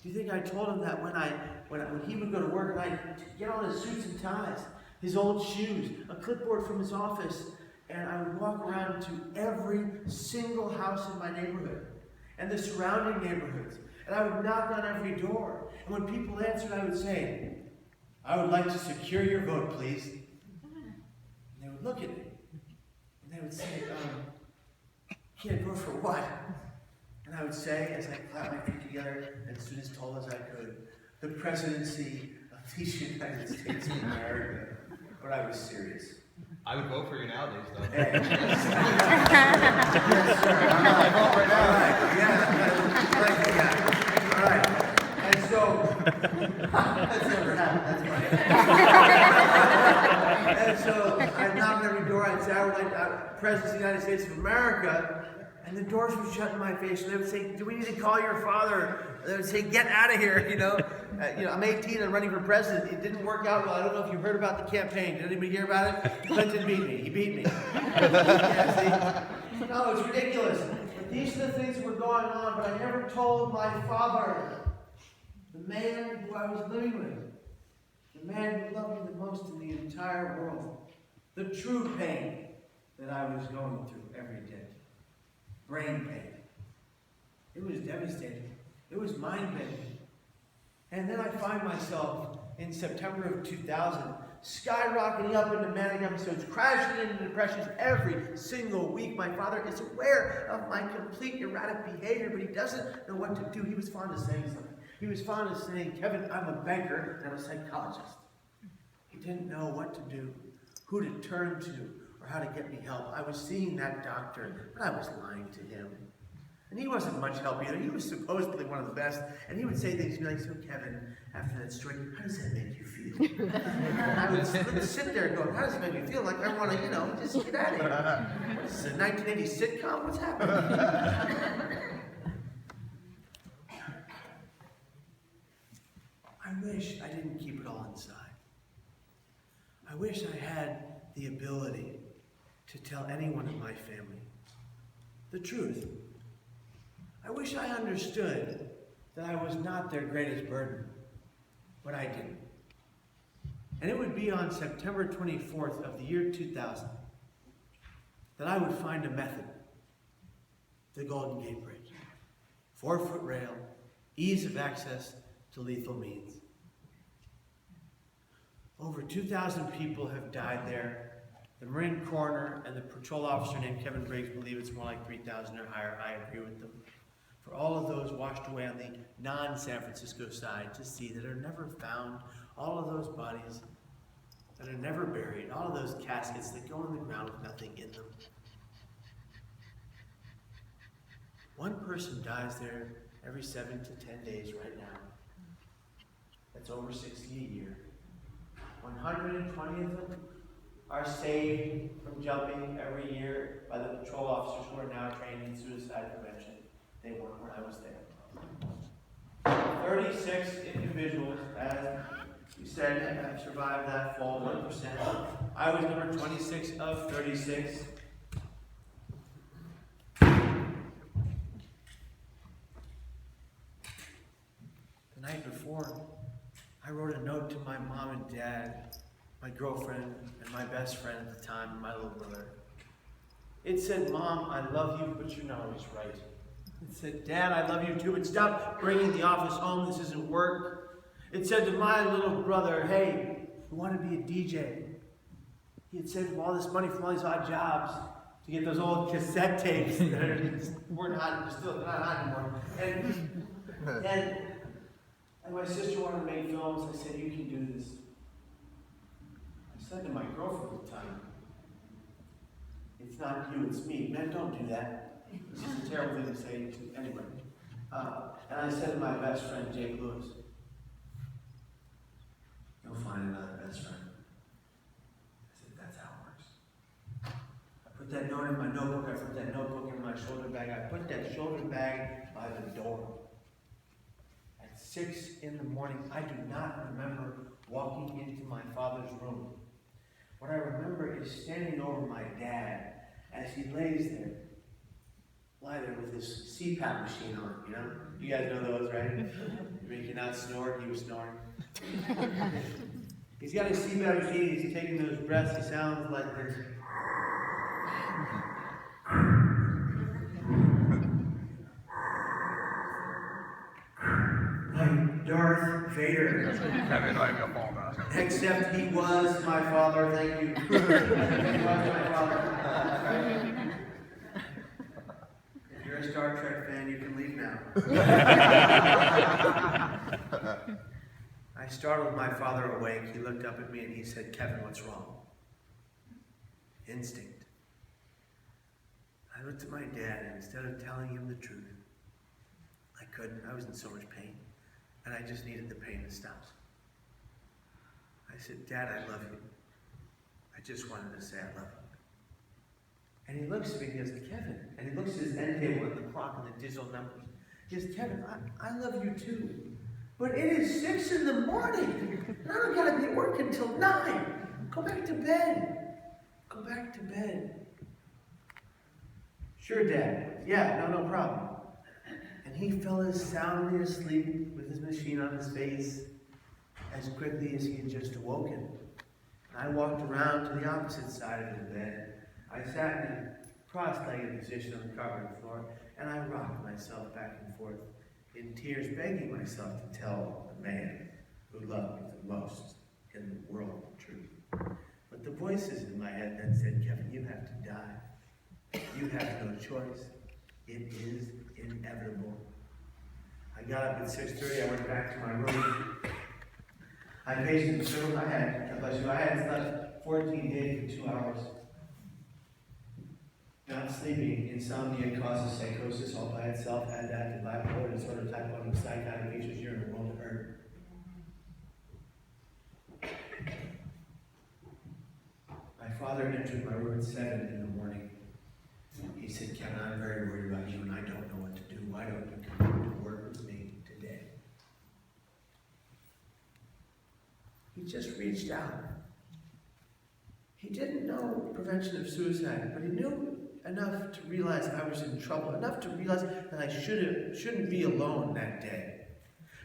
do you think I told him that when he would go to work and I'd get on his suits and ties, his old shoes, a clipboard from his office, and I would walk around to every single house in my neighborhood and the surrounding neighborhoods, and I would knock on every door, and when people answered, I would say, "I would like to secure your vote, please." And they would look at me, and they would say, "Can't vote for what?" And I would say, as I clapped my feet together and stood as tall as I could, "The presidency of the United States of America." But I was serious. I would vote for you nowadays, though. Hey. Yes, sir. I vote right now. All right. Yeah. All right. And so, that's never happened. That's funny. And so, I'd knock on every door. I'd say, "I would like President of the United States of America." And the doors would shut in my face. And they would say, "Do we need to call your father?" They would say, "Get out of here," I'm 18 and running for president. It didn't work out well. I don't know if you heard about the campaign. Did anybody hear about it? Clinton beat me. He beat me. Yeah, see? No, it's ridiculous. But these are the things that were going on, but I never told my father, the man who I was living with, the man who loved me the most in the entire world, the true pain that I was going through every day. Brain pain. It was devastating. It was mind-bending. And then I find myself in September of 2000 skyrocketing up into manic episodes, crashing into depressions every single week. My father is aware of my complete erratic behavior, but he doesn't know what to do. He was fond of saying something. He was fond of saying, "Kevin, I'm a banker and I'm a psychologist." He didn't know what to do, who to turn to, or how to get me help. I was seeing that doctor, but I was lying to him. And he wasn't much help either. He was supposedly one of the best. And he would say things like, "So Kevin, after that story, how does that make you feel?" And I would sit there going, "How does it make me feel? Like I want to, just get out of here. What is this, a 1980 sitcom? What's happening?" wish I didn't keep it all inside. I wish I had the ability to tell anyone in my family the truth. I wish I understood that I was not their greatest burden, but I didn't. And it would be on September 24th of the year 2000 that I would find a method, the Golden Gate Bridge. 4-foot rail, ease of access to lethal means. Over 2,000 people have died there. The Marine coroner and the patrol officer named Kevin Briggs believe it's more like 3,000 or higher. I agree with them. For all of those washed away on the non-San Francisco side to see that are never found, all of those bodies that are never buried, all of those caskets that go on the ground with nothing in them. One person dies there every 7 to 10 days right now. That's over 60 a year. 120 of them are saved from jumping every year by the patrol officers who are now trained in suicide prevention. They weren't when I was there. 36 individuals, as you said, have survived that fall, 1%. I was number 26 of 36. The night before, I wrote a note to my mom and dad, my girlfriend, and my best friend at the time, my little brother. It said, "Mom, I love you, but you're not always right." It said, "Dad, I love you too, but stop bringing the office home. This isn't work." It said to my little brother, "Hey, you want to be a DJ?" He had saved all this money from all these odd jobs to get those old cassette tapes that weren't hot, still not hot anymore. And my sister wanted to make films. I said, "You can do this." I said to my girlfriend at the time, "It's not you, it's me." Man, don't do that. It's just a terrible thing to say to anybody. And I said to my best friend, Jake Lewis, "You'll find another best friend." I said, "That's how it works." I put that note in my notebook. I put that notebook in my shoulder bag. I put that shoulder bag by the door. At 6 in the morning, I do not remember walking into my father's room. What I remember is standing over my dad as he lie there with his CPAP machine on, you know? You guys know those, right? He cannot snore, he was snoring. He's got his CPAP machine, he's taking those breaths, he sounds like this. Like Darth Vader. Except he was my father, thank you. He was my father. If you're a Star Trek fan, you can leave now. I startled my father awake. He looked up at me and he said, "Kevin, what's wrong?" Instinct. I looked at my dad and instead of telling him the truth, I couldn't. I was in so much pain. And I just needed the pain to stop. I said, "Dad, I love you. I just wanted to say I love you." And he looks at me and he goes, "Kevin," and he looks at his end table and the clock and the digital numbers. He goes, "Kevin, I love you too. But it is 6 in the morning. And I don't gotta be at work until 9. Go back to bed. Go back to bed." "Sure, Dad. Yeah, no problem." And he fell as soundly asleep with his machine on his face as quickly as he had just awoken. And I walked around to the opposite side of his bed. I sat in a cross-legged position on the carpeted floor, and I rocked myself back and forth, in tears begging myself to tell the man who loved me the most in the world the truth. But the voices in my head then said, "Kevin, you have to die. You have no choice. It is inevitable." I got up at 6:30, I went back to my room. I paced the room. I had slept 14 days and 2 hours. Not sleeping, insomnia causes psychosis all by itself, adaptive bipolar disorder, type 1 psychotic features. You're in the world of hurt. My father entered my room at 7 in the morning. He said, "Kevin, I'm very worried about you and I don't know what to do. Why don't you come to work with me today?" he just reached out. He didn't know prevention of suicide, but he knew enough to realize I was in trouble, enough to realize that I shouldn't be alone that day.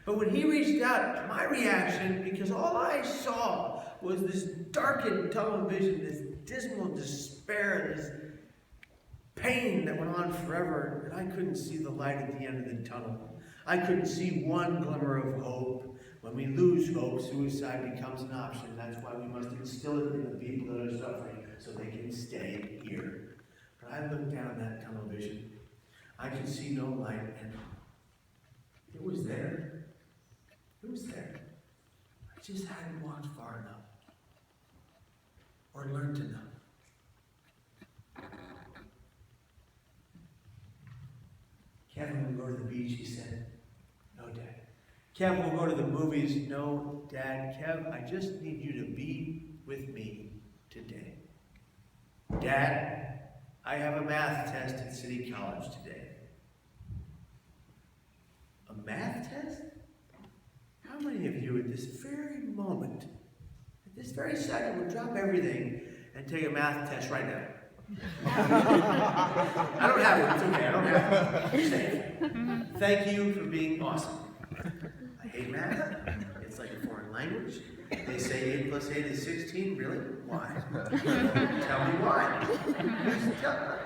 But when he reached out, my reaction, because all I saw was this darkened tunnel vision, this dismal despair, this pain that went on forever, and I couldn't see the light at the end of the tunnel. I couldn't see one glimmer of hope. When we lose hope, suicide becomes an option. That's why we must instill it in the people that are suffering so they can stay here. But I looked down that tunnel vision. I could see no light, and it was there. It was there. I just hadn't walked far enough or learned enough. Kevin will go to the beach, he said. No, Dad. Kev will go to the movies. No, Dad. Kev, I just need you to be with me today. Dad, I have a math test at City College today. A math test? How many of you at this very moment, at this very second, would drop everything and take a math test right now? I don't have it. It's okay. I don't have it. You're safe. Thank you for being awesome. I hate math. It's like a foreign language. They say 8 plus 8 is 16. Really? Why? Tell me why.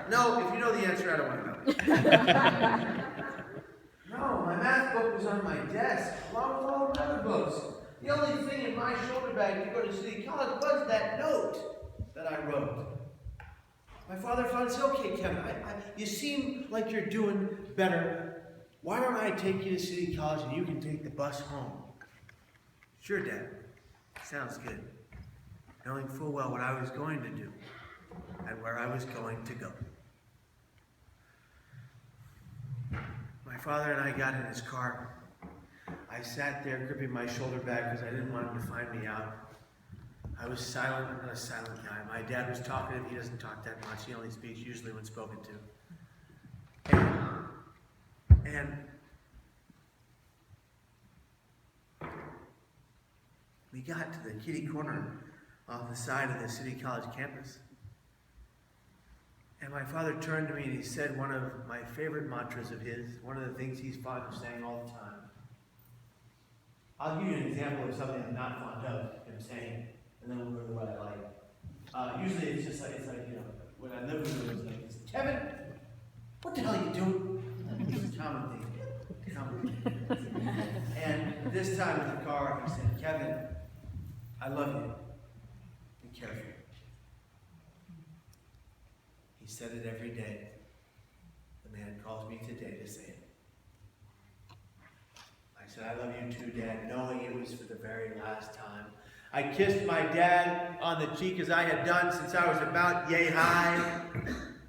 No, if you know the answer, I don't want to know. No, my math book was on my desk, along with all the other books. The only thing in my shoulder bag to go to City College was that note that I wrote. My father finally said, okay, Kevin, you seem like you're doing better. Why don't I take you to City College and you can take the bus home? Sure, Dad. Sounds good. Knowing full well what I was going to do and where I was going to go. My father and I got in his car. I sat there gripping my shoulder bag because I didn't want him to find me out. I was silent. I'm not a silent guy. My dad was talkative. He doesn't talk that much. He only speaks usually when spoken to. And we got to the kitty corner off the side of the City College campus. And my father turned to me and he said one of my favorite mantras of his, one of the things he's fond of saying all the time. I'll give you an example of something I'm not fond of him saying, and then we'll go to what I like. Usually it's like, you know, when I live with him, it's like this, Kevin, what the hell are you doing? It's a common thing. And this time in the car, he said, Kevin, I love you. Be careful. He said it every day. The man calls me today to say it. I said, I love you too, Dad, knowing it was for the very last time. I kissed my dad on the cheek as I had done since I was about yay high.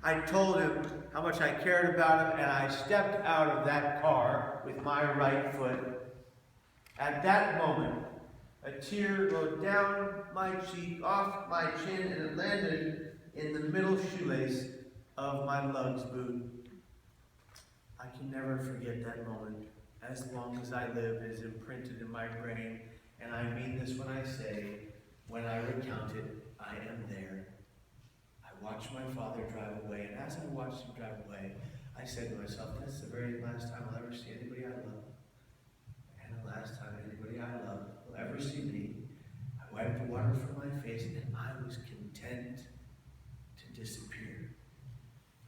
I told him how much I cared about him, and I stepped out of that car with my right foot. At that moment, a tear rolled down my cheek, off my chin, and it landed in the middle shoelace of my lugs boot. I can never forget that moment. As long as I live, it is imprinted in my brain, and I mean this when I say, when I recount it, I am there. I watched my father drive away, and as I watched him drive away, I said to myself, that's the very last time I'll ever see anybody I love. And the last time anybody I love will ever see me. I wiped the water from my face, and I was content to disappear.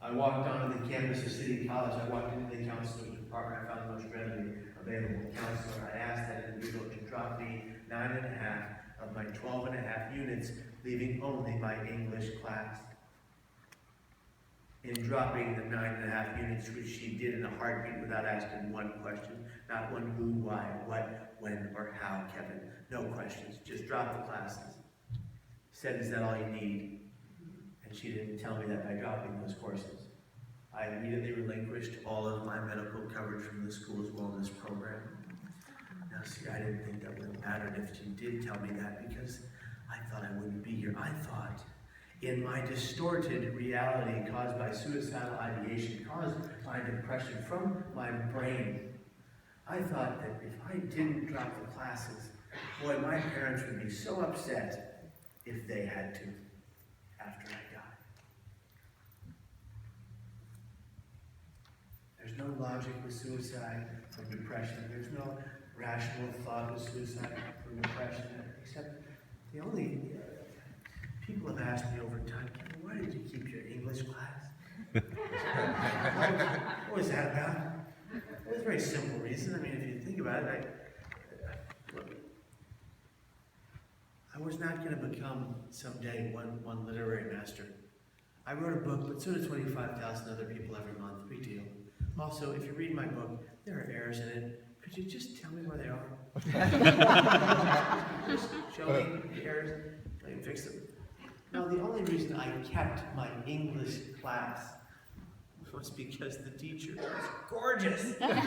I walked onto the campus of City College. I walked into the counselor's department. I found the most readily available counselor. I asked that individual to drop me 9.5 of my 12.5 units, leaving only my English class. In dropping the 9.5 units, which she did in a heartbeat without asking one question, not one who, why, what, when, or how, Kevin. No questions, just drop the classes. Said, is that all you need? And she didn't tell me that by dropping those courses. I immediately relinquished all of my medical coverage from the school's wellness program. Now see, I didn't think that would have mattered if she did tell me that because I thought I wouldn't be here. I thought in my distorted reality caused by suicidal ideation, caused by depression from my brain, I thought that if I didn't drop the classes, Boy, my parents would be so upset if they had to after I died. There's no logic with suicide from depression. There's no rational thought with suicide from depression, except the only people have asked me over time, Kevin, why did you keep your English class? What was that about? It was a very simple reason. I mean, if you think about it, I was not going to become someday one literary master. I wrote a book, but so did 25,000 other people every month. Big deal. Also, if you read my book, there are errors in it. Could you just tell me where they are? Just show me the errors. I can fix them. No, the only reason I kept my English class was because the teacher was gorgeous. That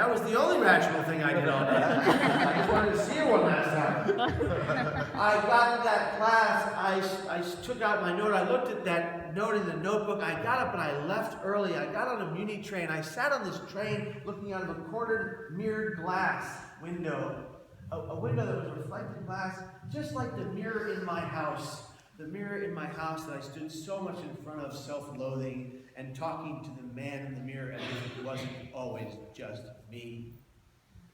was the only rational thing I did all day. I just wanted to see her one last time. I got to that class, I took out my note, I looked at that note in the notebook, I got up and I left early. I got on a Muni train. I sat on this train looking out of a cornered mirrored glass window. A window that was reflected glass, just like the mirror in my house. The mirror in my house that I stood so much in front of, self-loathing, and talking to the man in the mirror as if it wasn't always just me.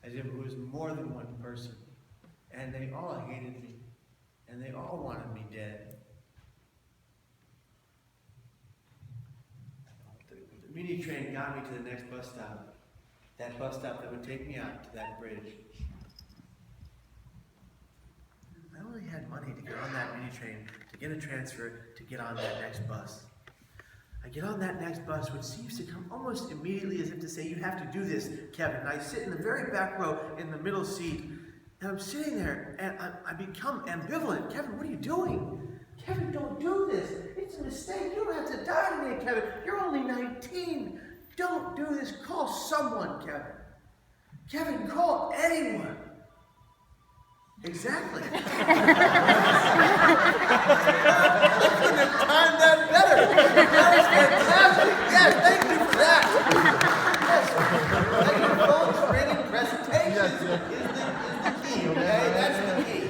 As if it was more than one person. And they all hated me. And they all wanted me dead. The Muni train got me to the next bus stop. That bus stop that would take me out to that bridge. I only had money to get on that Muni train, to get a transfer, to get on that next bus. I get on that next bus, which seems to come almost immediately as if to say, you have to do this, Kevin. And I sit in the very back row in the middle seat, and I'm sitting there, and I become ambivalent. Kevin, what are you doing? Kevin, don't do this. It's a mistake. You don't have to die today, Kevin. You're only 19. Don't do this. Call someone, Kevin. Kevin, call anyone. Exactly. I couldn't have timed that better. That was fantastic. Yes, thank you for that. Yes. Microphone training presentations is the key, okay? That's the key.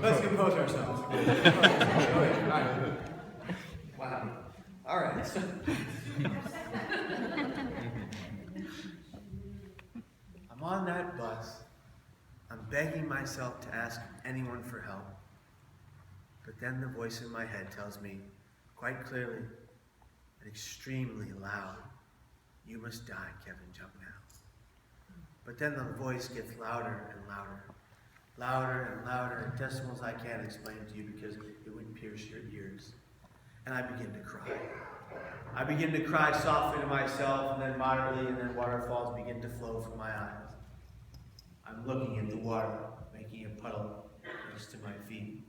Let's compose ourselves. Wow. All right. I'm on that bus. I'm begging myself to ask anyone for help. But then the voice in my head tells me, quite clearly and extremely loud, you must die, Kevin, jump now. But then the voice gets louder and louder. Louder and louder in decimals I can't explain to you because it would pierce your ears. And I begin to cry. I begin to cry softly to myself, and then moderately, and then waterfalls begin to flow from my eyes. I'm looking at the water, making a puddle next to my feet.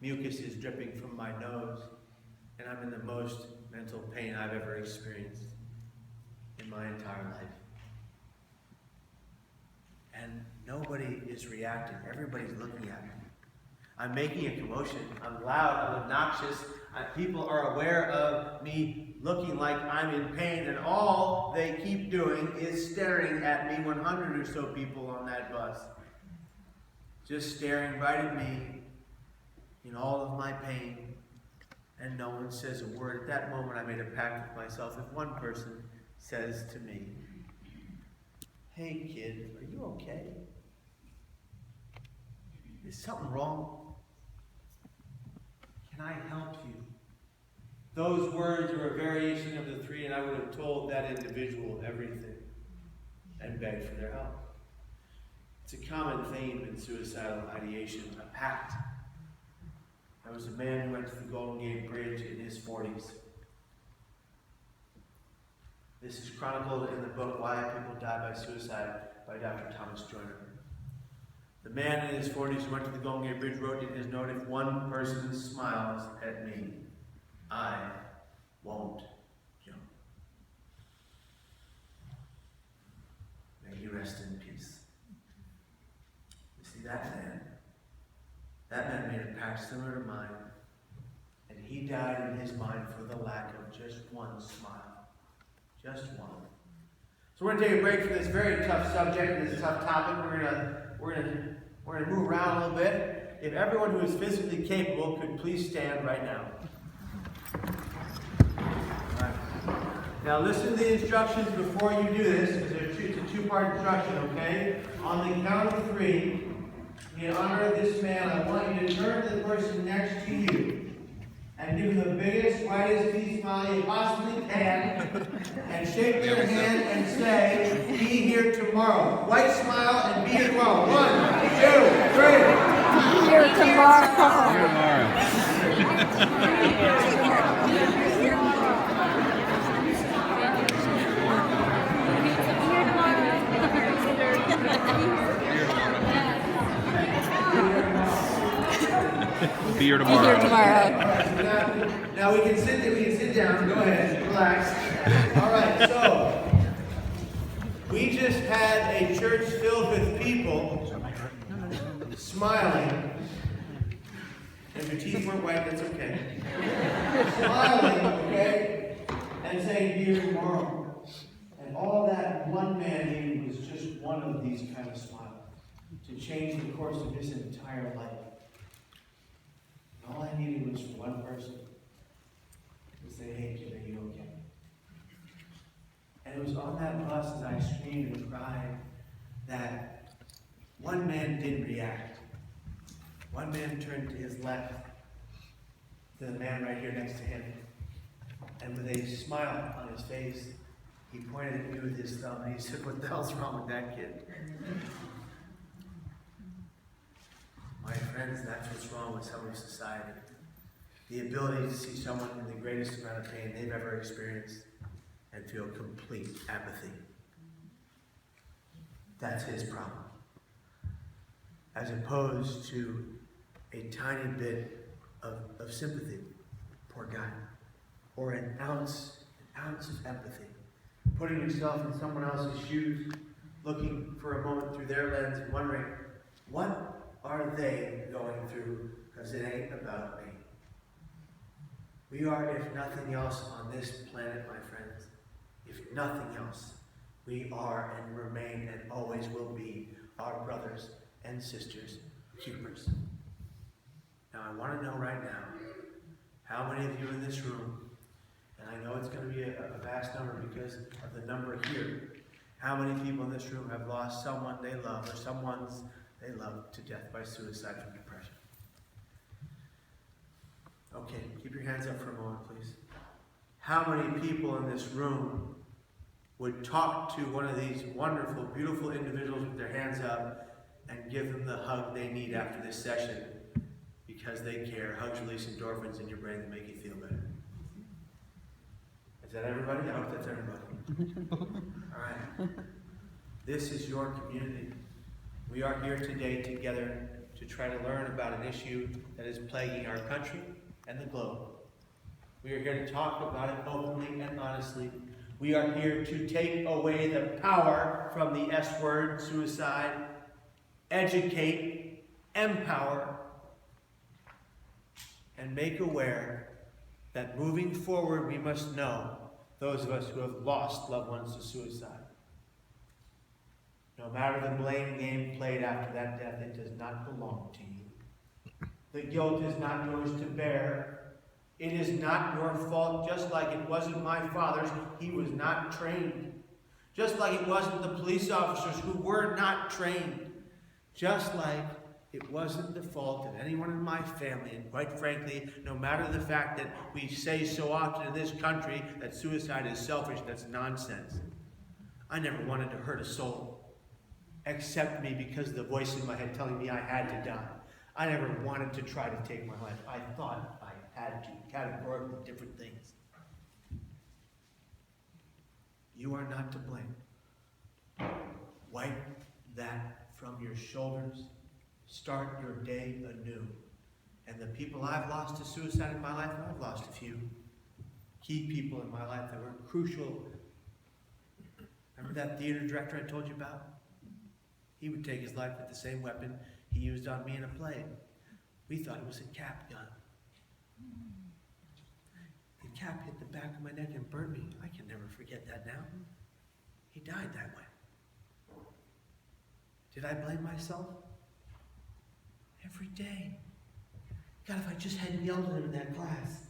Mucus is dripping from my nose, and I'm in the most mental pain I've ever experienced in my entire life. And nobody is reacting. Everybody's looking at me. I'm making a commotion. I'm loud. I'm obnoxious. People are aware of me looking like I'm in pain, and all they keep doing is staring at me, 100 or so people on that bus. Just staring right at me in all of my pain, and no one says a word. At that moment, I made a pact with myself. If one person says to me, "Hey kid, are you okay? Is something wrong? Can I help you?" Those words are a variation of the three, and I would have told that individual everything and begged for their help. It's a common theme in suicidal ideation, a pact. There was a man who went to the Golden Gate Bridge in his 40s. This is chronicled in the book Why People Die by Suicide by Dr. Thomas Joyner. The man in his 40s who went to the Golden Gate Bridge wrote in his note, "If one person smiles at me, I won't jump." May he rest in peace. You see, that man made a pact similar to mine, and he died in his mind for the lack of just one smile. Just one. So we're going to take a break from this very tough subject, this tough topic. We're going to move around a little bit. If everyone who is physically capable could please stand right now. All right. Now listen to the instructions before you do this, because it's a two-part instruction, okay? On the count of 3, in honor of this man, I want you to turn to the person next to you and give them the biggest, whitest peace smile you possibly can, and shake their hand and say, be here tomorrow. White smile and be here tomorrow. 1, 2, 3. Be here tomorrow. Be here Be here tomorrow. Now we can sit down. Go ahead, relax. All right, so we just had a church filled with people smiling. If your teeth weren't white, that's okay. Smiling, okay, and saying, "Be here tomorrow." And all that one man needed was just one of these kind of smiles to change the course of his entire life. All I needed was for one person to say, "Hey, kid, are you okay?" And it was on that bus as I screamed and cried that one man did react. One man turned to his left, to the man right here next to him, and with a smile on his face, he pointed at me with his thumb and he said, "What the hell's wrong with that kid?" My friends, that's what's wrong with some of society. The ability to see someone in the greatest amount of pain they've ever experienced and feel complete apathy. That's his problem. As opposed to a tiny bit of sympathy. Poor guy. Or an ounce of empathy. Putting yourself in someone else's shoes, looking for a moment through their lens and wondering, what are they going through? Because it ain't about me. We are, if nothing else, on this planet, my friends. If nothing else, we are and remain and always will be our brothers and sisters' keepers. Now, I want to know right now, how many of you in this room, and I know it's going to be a vast number because of the number here, how many people in this room have lost someone they love or someone's they love to death by suicide from depression? Okay, keep your hands up for a moment, please. How many people in this room would talk to one of these wonderful, beautiful individuals with their hands up and give them the hug they need after this session because they care? Hugs release endorphins in your brain that make you feel better. Is that everybody? I hope that's everybody. All right. This is your community. We are here today together to try to learn about an issue that is plaguing our country and the globe. We are here to talk about it openly and honestly. We are here to take away the power from the S word, suicide, educate, empower, and make aware that moving forward we must know those of us who have lost loved ones to suicide. No matter the blame game played after that death, it does not belong to you. The guilt is not yours to bear. It is not your fault, just like it wasn't my father's. He was not trained. Just like it wasn't the police officers who were not trained. Just like it wasn't the fault of anyone in my family. And quite frankly, no matter the fact that we say so often in this country that suicide is selfish, that's nonsense. I never wanted to hurt a soul. Accept me because of the voice in my head telling me I had to die. I never wanted to try to take my life. I thought I had to, categorically different things. You are not to blame. Wipe that from your shoulders. Start your day anew. And the people I've lost to suicide in my life, I've lost a few key people in my life that were crucial. Remember that theater director I told you about? He would take his life with the same weapon he used on me in a play. We thought it was a cap gun. the cap hit the back of my neck and burned me. I can never forget that now. He died that way. Did I blame myself? Every day. God, if I just hadn't yelled at him in that class,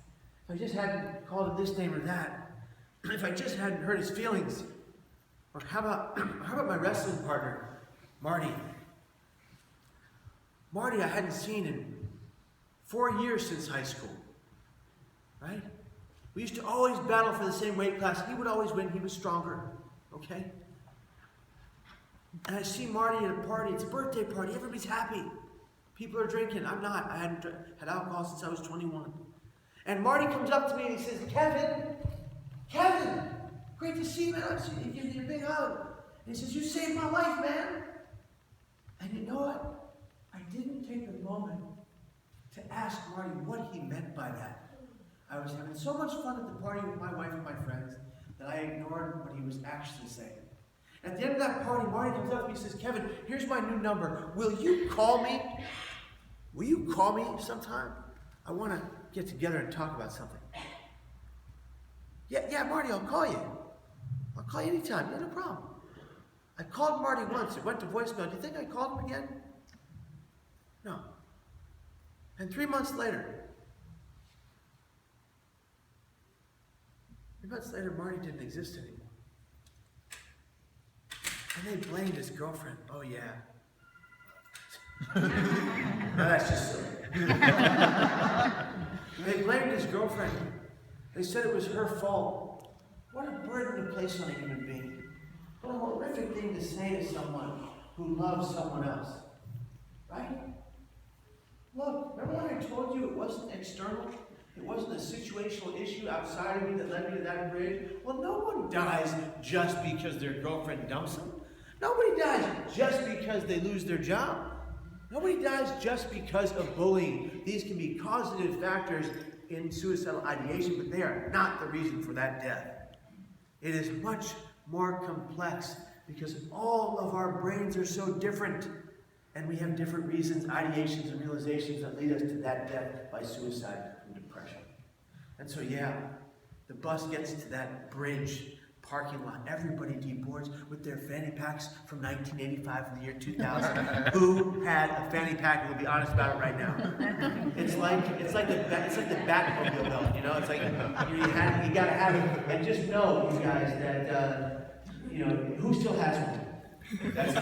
if I just hadn't called him this name or that, if I just hadn't hurt his feelings, or how about my wrestling partner, Marty? Marty I hadn't seen in 4 years since high school, right? We used to always battle for the same weight class. He would always win. He was stronger, okay? And I see Marty at a party. It's a birthday party. Everybody's happy. People are drinking. I'm not. I hadn't had alcohol since I was 21. And Marty comes up to me and he says, Kevin, great to see you, man. I'm seeing you give me a big hug. And he says, you saved my life, man. And you know what? I didn't take a moment to ask Marty what he meant by that. I was having so much fun at the party with my wife and my friends that I ignored what he was actually saying. At the end of that party, Marty comes up to me and says, Kevin, here's my new number. Will you call me? Will you call me sometime? I want to get together and talk about something. Yeah, Marty, I'll call you. I'll call you anytime. Yeah, no problem. I called Marty once. It went to voicemail. Do you think I called him again? No. And 3 months later, Marty didn't exist anymore. And they blamed his girlfriend. Oh, yeah. No, that's just silly. They blamed his girlfriend. They said it was her fault. What a burden to place on a human being. What a horrific thing to say to someone who loves someone else. Right? Look, remember when I told you it wasn't external? It wasn't a situational issue outside of me that led me to that bridge? Well, no one dies just because their girlfriend dumps them. Nobody dies just because they lose their job. Nobody dies just because of bullying. These can be causative factors in suicidal ideation, but they are not the reason for that death. It is much more complex because all of our brains are so different, and we have different reasons, ideations, and realizations that lead us to that death by suicide and depression. And so, yeah, the bus gets to that bridge parking lot. Everybody deboards with their fanny packs from 1985 and the year 2000. Who had a fanny pack? We'll be honest about it right now. It's like the Batmobile belt, you know. It's like you gotta have it. And just know, you guys, that who still has one? That's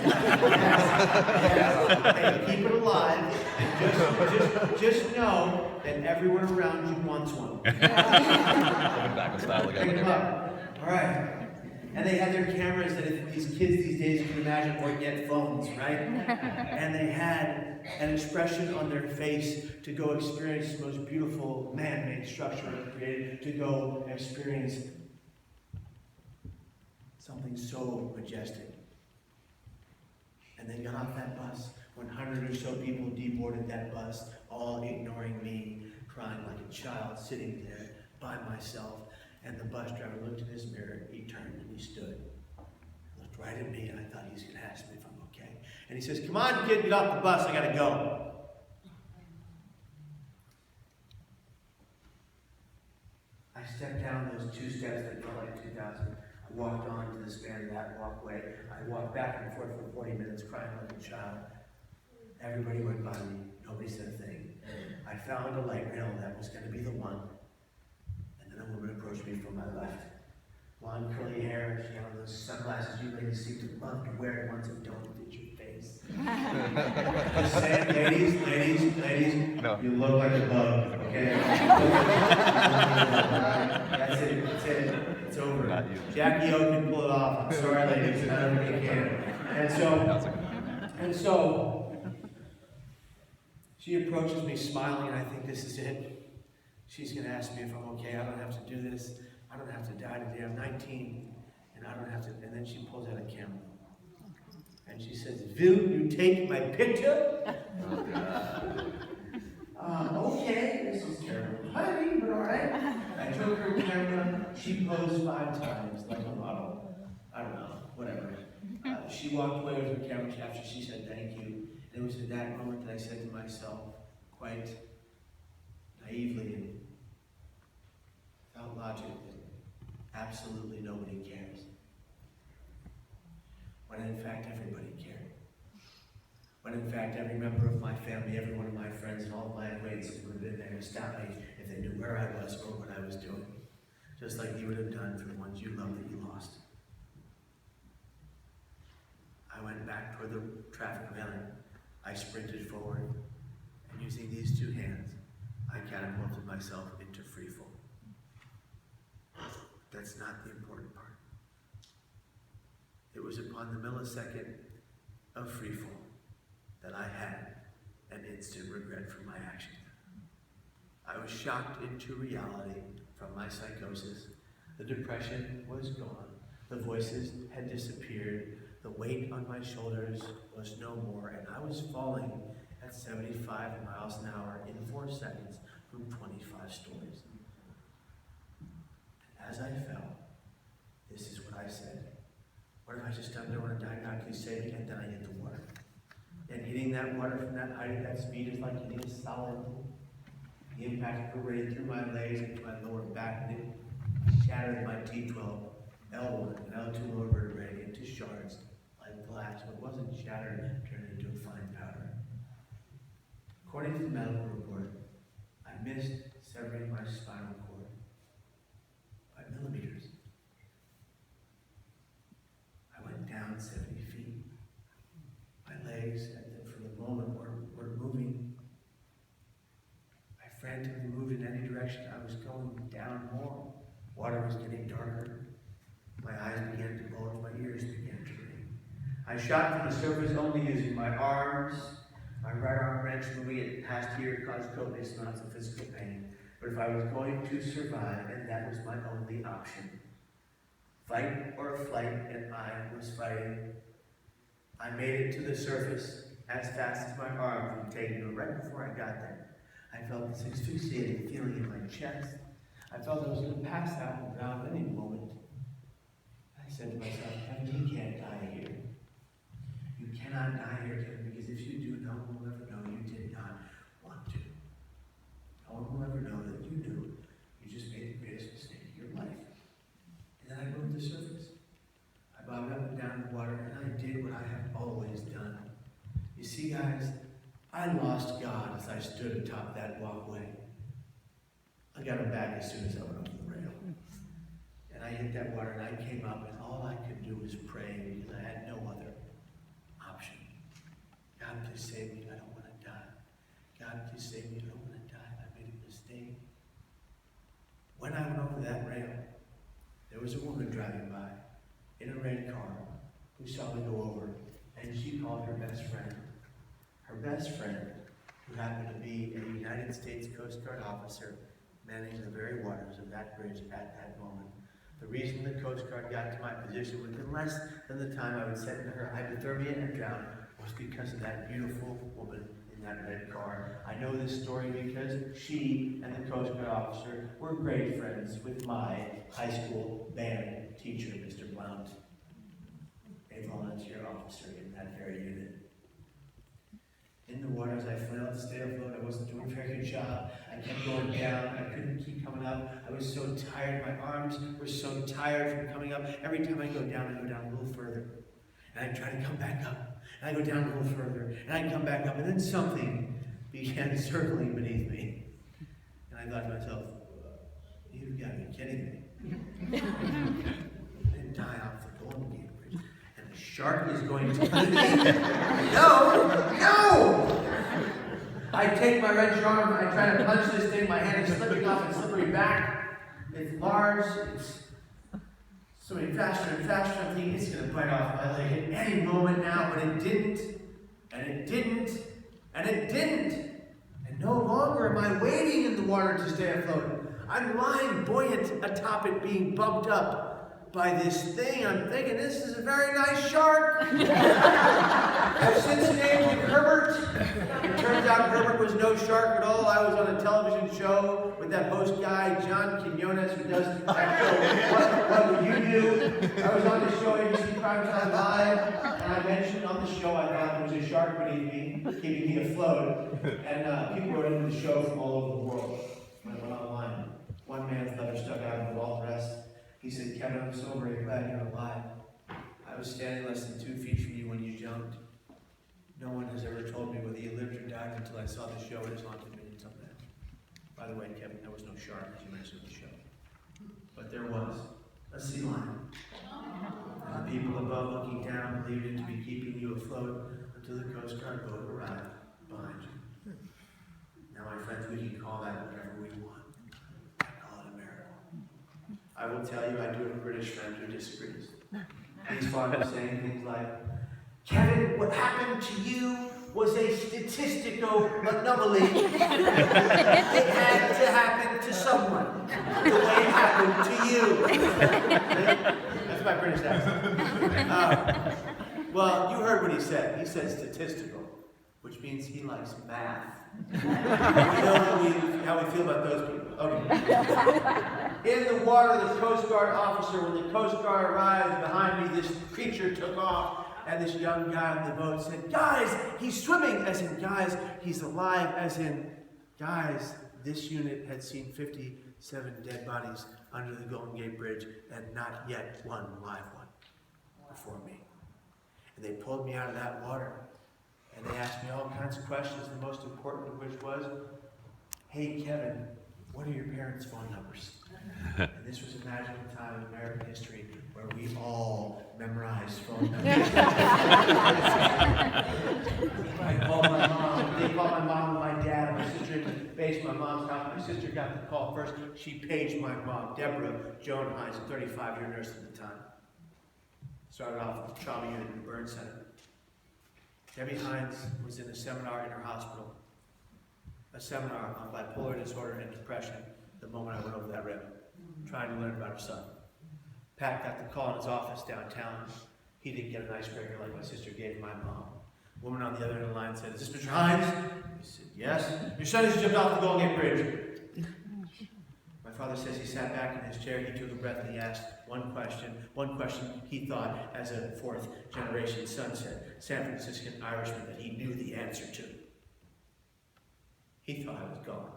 hey, keep it alive, and just know that everyone around you wants one. Back with style again. Pick them up. All right. And they had their cameras that if these kids these days, you can imagine, weren't yet phones, right? And they had an expression on their face to go experience the most beautiful man-made structure ever created, to go experience something so majestic. And they got off that bus. 100 or so people deboarded that bus, all ignoring me, crying like a child, sitting there by myself. And the bus driver looked in his mirror, he turned and he stood. Looked right at me, and I thought he's going to ask me if I'm okay. And he says, come on, kid, get off the bus, I got to go. I stepped down those 2 steps that felt like 2,000. I walked on to the span of that walkway. I walked back and forth for 40 minutes, crying like a child. Everybody went by me. Nobody said a thing. I found a light rail that was going to be the one. A woman approached me from my left. Blonde, curly hair, she had one of those sunglasses you ladies seem to love to wear ones that don't fit your face. Just saying, ladies, no. You look like a bug, okay? That's it, it's over. Not you. Jackie O can pull it off. I'm sorry, ladies, I don't think you can. And so, she approaches me smiling, and I think this is it. She's going to ask me if I'm okay. I don't have to do this. I don't have to die today. I'm 19, and I don't have to. And then she pulls out a camera. And she says, will you take my picture? Okay, this is terrible timing, but all right. I took her camera. She posed 5 times like a model. I don't know, whatever. She walked away with her camera after she said thank you. And it was at that moment that I said to myself, quite naively and out loud, logically, absolutely nobody cares. When in fact everybody cared. When in fact every member of my family, every one of my friends, and all of my acquaintances would have been there to stop me if they knew where I was or what I was doing. Just like you would have done for the ones you loved that you lost. I went back toward the traffic railing. I sprinted forward, and using these two hands, I catapulted myself into freefall. That's not the important part. It was upon the millisecond of freefall that I had an instant regret for my actions. I was shocked into reality from my psychosis. The depression was gone. The voices had disappeared. The weight on my shoulders was no more, and I was falling at 75 miles an hour in 4 seconds from 25 stories. As I fell, this is what I said. What if I just don't know where to die? God, please save me. And then I hit the water. And hitting that water from that height at that speed is like hitting a solid. The impact perforated through my legs into my lower back, and it shattered my T12, L1, and L2 lower vertebrae into shards like glass. What wasn't shattered turned into a fine powder. According to the medical report, I missed severing my spinal cord by millimeters. I went down 70 feet. My legs, for the moment, were moving. I frantically moved in any direction. I was going down more. Water was getting darker. My eyes began to bulge. My ears began to ring. I shot from the surface only using my arms. My right arm wrench moving it past here caused copious amounts of physical pain. But if I was going to survive, and that was my only option, fight or flight, and I was fighting. I made it to the surface as fast as my arm could take me. But right before I got there, I felt this asphyxiating feeling in my chest. I felt I was going to pass out and drown at any moment. I said to myself, Kevin, you can't die here. You cannot die here, Kevin, because if you do, no one will ever know you did not want to. No one will ever know that you knew you just made the greatest mistake of your life. And then I moved the surface. I bobbed up and down the water, and I did what I have always done. You see, guys, I lost God as I stood atop that walkway. I got him back as soon as I went over the rail. And I hit that water, and I came up, and all I could do was pray because I had no other option. God, please save me. I don't want to die. God, please save me. I don't want to die. I made a mistake. When I went over that rail, there was a woman driving by in a red car who saw me go over, and she called her best friend. Her best friend, who happened to be a United States Coast Guard officer manning the very waters of that bridge at that moment. The reason the Coast Guard got to my position within less than the time I would set into her hypothermia and drown was because of that beautiful woman in that red car. I know this story because she and the Coast Guard officer were great friends with my high school band teacher, Mr. Blount, a volunteer officer in that very unit. In the waters, I flailed to stay afloat. I wasn't doing a very good job. I kept going down. I couldn't keep coming up. I was so tired. My arms were so tired from coming up. Every time I go down a little further. And I try to come back up. And I go down a little further. And I come back up. And then something began circling beneath me. And I thought to myself, you've got to be kidding me. And die off the Golden Gate Bridge. And the shark is going to No! I take my wrench arm, I try to punch this thing, my hand is slipping off and slippery back. It's large, it's swimming faster and faster. I'm thinking it's going to bite off my leg at any moment now, but it didn't, and it didn't, and it didn't. And no longer am I wading in the water to stay afloat. I'm lying buoyant atop it, being bumped up by this thing. I'm thinking, this is a very nice shark. I've since named him Herbert. It turns out Herbert was no shark at all. I was on a television show with that host guy, John Quinones, who does that show, What Would You Do? I was on the show, ABC Primetime Live, and I mentioned on the show I thought there was a shark beneath me, keeping me afloat. And people wrote into the show from all over the world. I went online. One man's leather stuck out of all the rest. He said, Kevin, I'm so very glad you're alive. I was standing less than 2 feet from you when you jumped. No one has ever told me whether you lived or died until I saw the show at his haunted me until then. By the way, Kevin, there was no shark, as you mentioned in the show. But there was a sea lion. And the people above looking down believed it to be keeping you afloat until the Coast Guard boat arrived behind you. Now, my friends, we can call that whatever we want. I call it a miracle. I will tell you, I do have a British friend who disagrees. He's fond of saying things like, Kevin, what happened to you was a statistical anomaly. It had to happen to someone the way it happened to you. That's my British accent. Well, you heard what he said. He said statistical, which means he likes math. You know how we feel about those people. Okay. In the water, the Coast Guard officer, when the Coast Guard arrived behind me, this creature took off, and this young guy in the boat said, guys, he's swimming, as in, guys, he's alive, as in, guys, this unit had seen 57 dead bodies under the Golden Gate Bridge, and not yet one live one before me. And they pulled me out of that water, and they asked me all kinds of questions, the most important of which was, hey, Kevin, what are your parents' phone numbers? And this was a magical time in American history where we all memorized phone numbers. I called my mom, they called my mom and my dad, and my sister in the base, my mom's house. My sister got the call first. She paged my mom, Deborah Joan Hines, a 35-year nurse at the time. Started off with the trauma unit in the burn center. Debbie Hines was in a seminar in her hospital. A seminar on bipolar disorder and depression the moment I went over that river, trying to learn about her son. Pat got the call in his office downtown. He didn't get an icebreaker like my sister gave my mom. A woman on the other end of the line said, is this Mr. Hines? He said, yes. Your son has jumped off the Golden Gate Bridge. My father says he sat back in his chair, he took a breath, and he asked one question he thought as a 4th generation Sunset, San Franciscan Irishman, that he knew the answer to. He thought I was gone.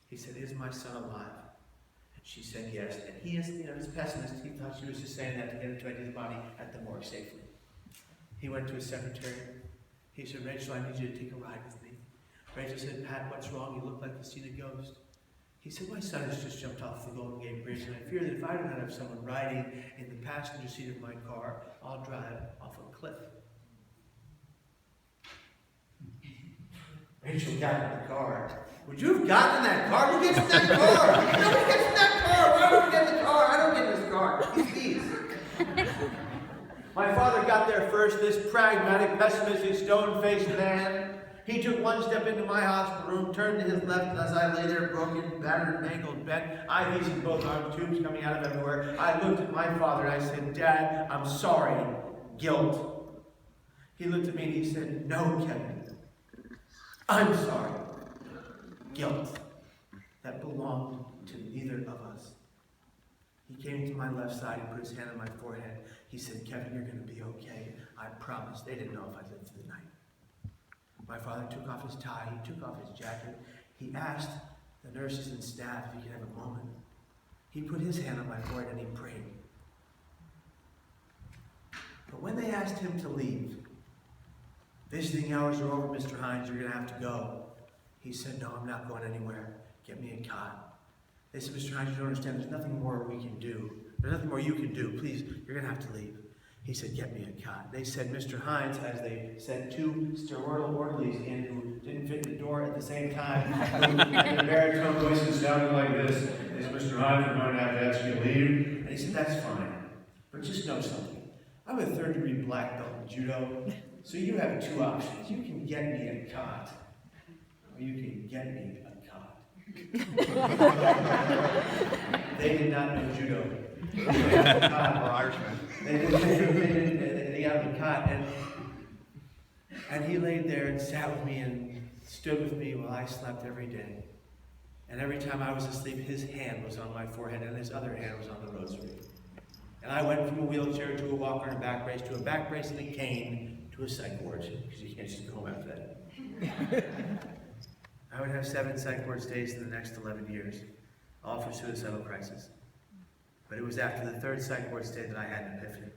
He said, is my son alive? And she said yes. And he is, his pessimist. He thought she was just saying that to get him to his body at the morgue safely. He went to his secretary. He said, Rachel, I need you to take a ride with me. Rachel said, Pat, what's wrong? You look like you've seen a ghost. He said, my son has just jumped off the Golden Gate Bridge, and I fear that if I do not have someone riding in the passenger seat of my car, I'll drive off a cliff. Rachel got in the car. Would you have gotten in that car? Who gets in that car? Nobody gets in that car. Why would you get in the car? I don't get in this car. Please. My father got there first, this pragmatic, pessimistic, stone-faced man. He took one step into my hospital room, turned to his left as I lay there, broken, battered, mangled, bent, IVs in both arms, tubes coming out of everywhere. I looked at my father and I said, Dad, I'm sorry. Guilt. He looked at me and he said, no, Kevin. I'm sorry. Guilt. That belonged to neither of us. He came to my left side and put his hand on my forehead. He said, Kevin, you're going to be okay. I promise. They didn't know if I'd live through the night. My father took off his tie. He took off his jacket. He asked the nurses and staff if he could have a moment. He put his hand on my forehead and he prayed. But when they asked him to leave, visiting hours are over, Mr. Hines, you're going to have to go. He said, no, I'm not going anywhere. Get me a cot. They said, Mr. Hines, you don't understand. There's nothing more we can do. There's nothing more you can do. Please, you're going to have to leave. He said, get me a cot. They said, Mr. Hines, as they sent 2 steroidal orderlies in who didn't fit in the door at the same time, and the baritone voices sounded like this. They said, Mr. Hines, we're going to have to ask you to leave. And he said, that's fine. But just know something. I'm a 3rd-degree black belt in judo, so you have 2 options. You can get me a cot, or you can get me a cot. They did not know judo. Or Irishman. They got him a cot, and he laid there and sat with me and stood with me while I slept every day. And every time I was asleep, his hand was on my forehead and his other hand was on the rosary. And I went from a wheelchair to a walker and a back brace to a back brace and a cane to a psych ward, because you can't just go home after that. I would have 7 psych ward stays in the next 11 years. all for suicidal crisis. But it was after the third psych ward stay that I had an epiphany.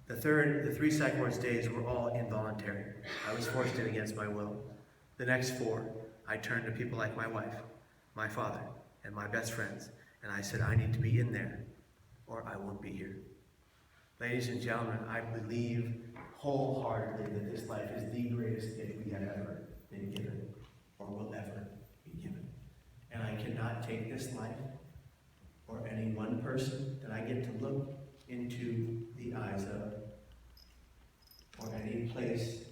The three psych ward stays were all involuntary. I was forced in against my will. The next 4, I turned to people like my wife, my father, and my best friends, and I said, I need to be in there, or I won't be here. Ladies and gentlemen, I believe wholeheartedly that this life is the greatest gift we have ever been given, or will ever be given. And I cannot take this life, or any one person that I get to look into the eyes of, or any place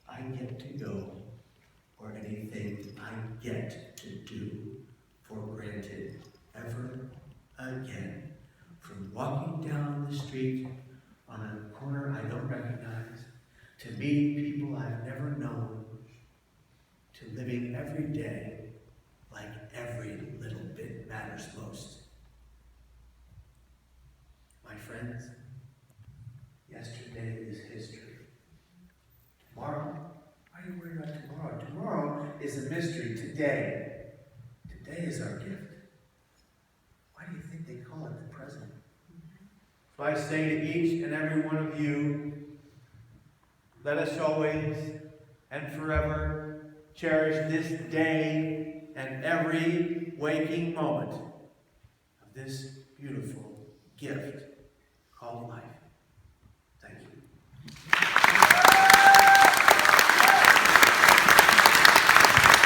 I get to go, or anything I get to do for granted ever again. From walking down the street on a corner I don't recognize, to meeting people I've never known, to living every day like every little bit matters most. My friends, yesterday is history. Tomorrow? Why are you worried about tomorrow? Tomorrow is a mystery. Today is our gift. Why do you think they call it the present? So I say to each and every one of you, let us always and forever cherish this day and every waking moment of this beautiful gift called life.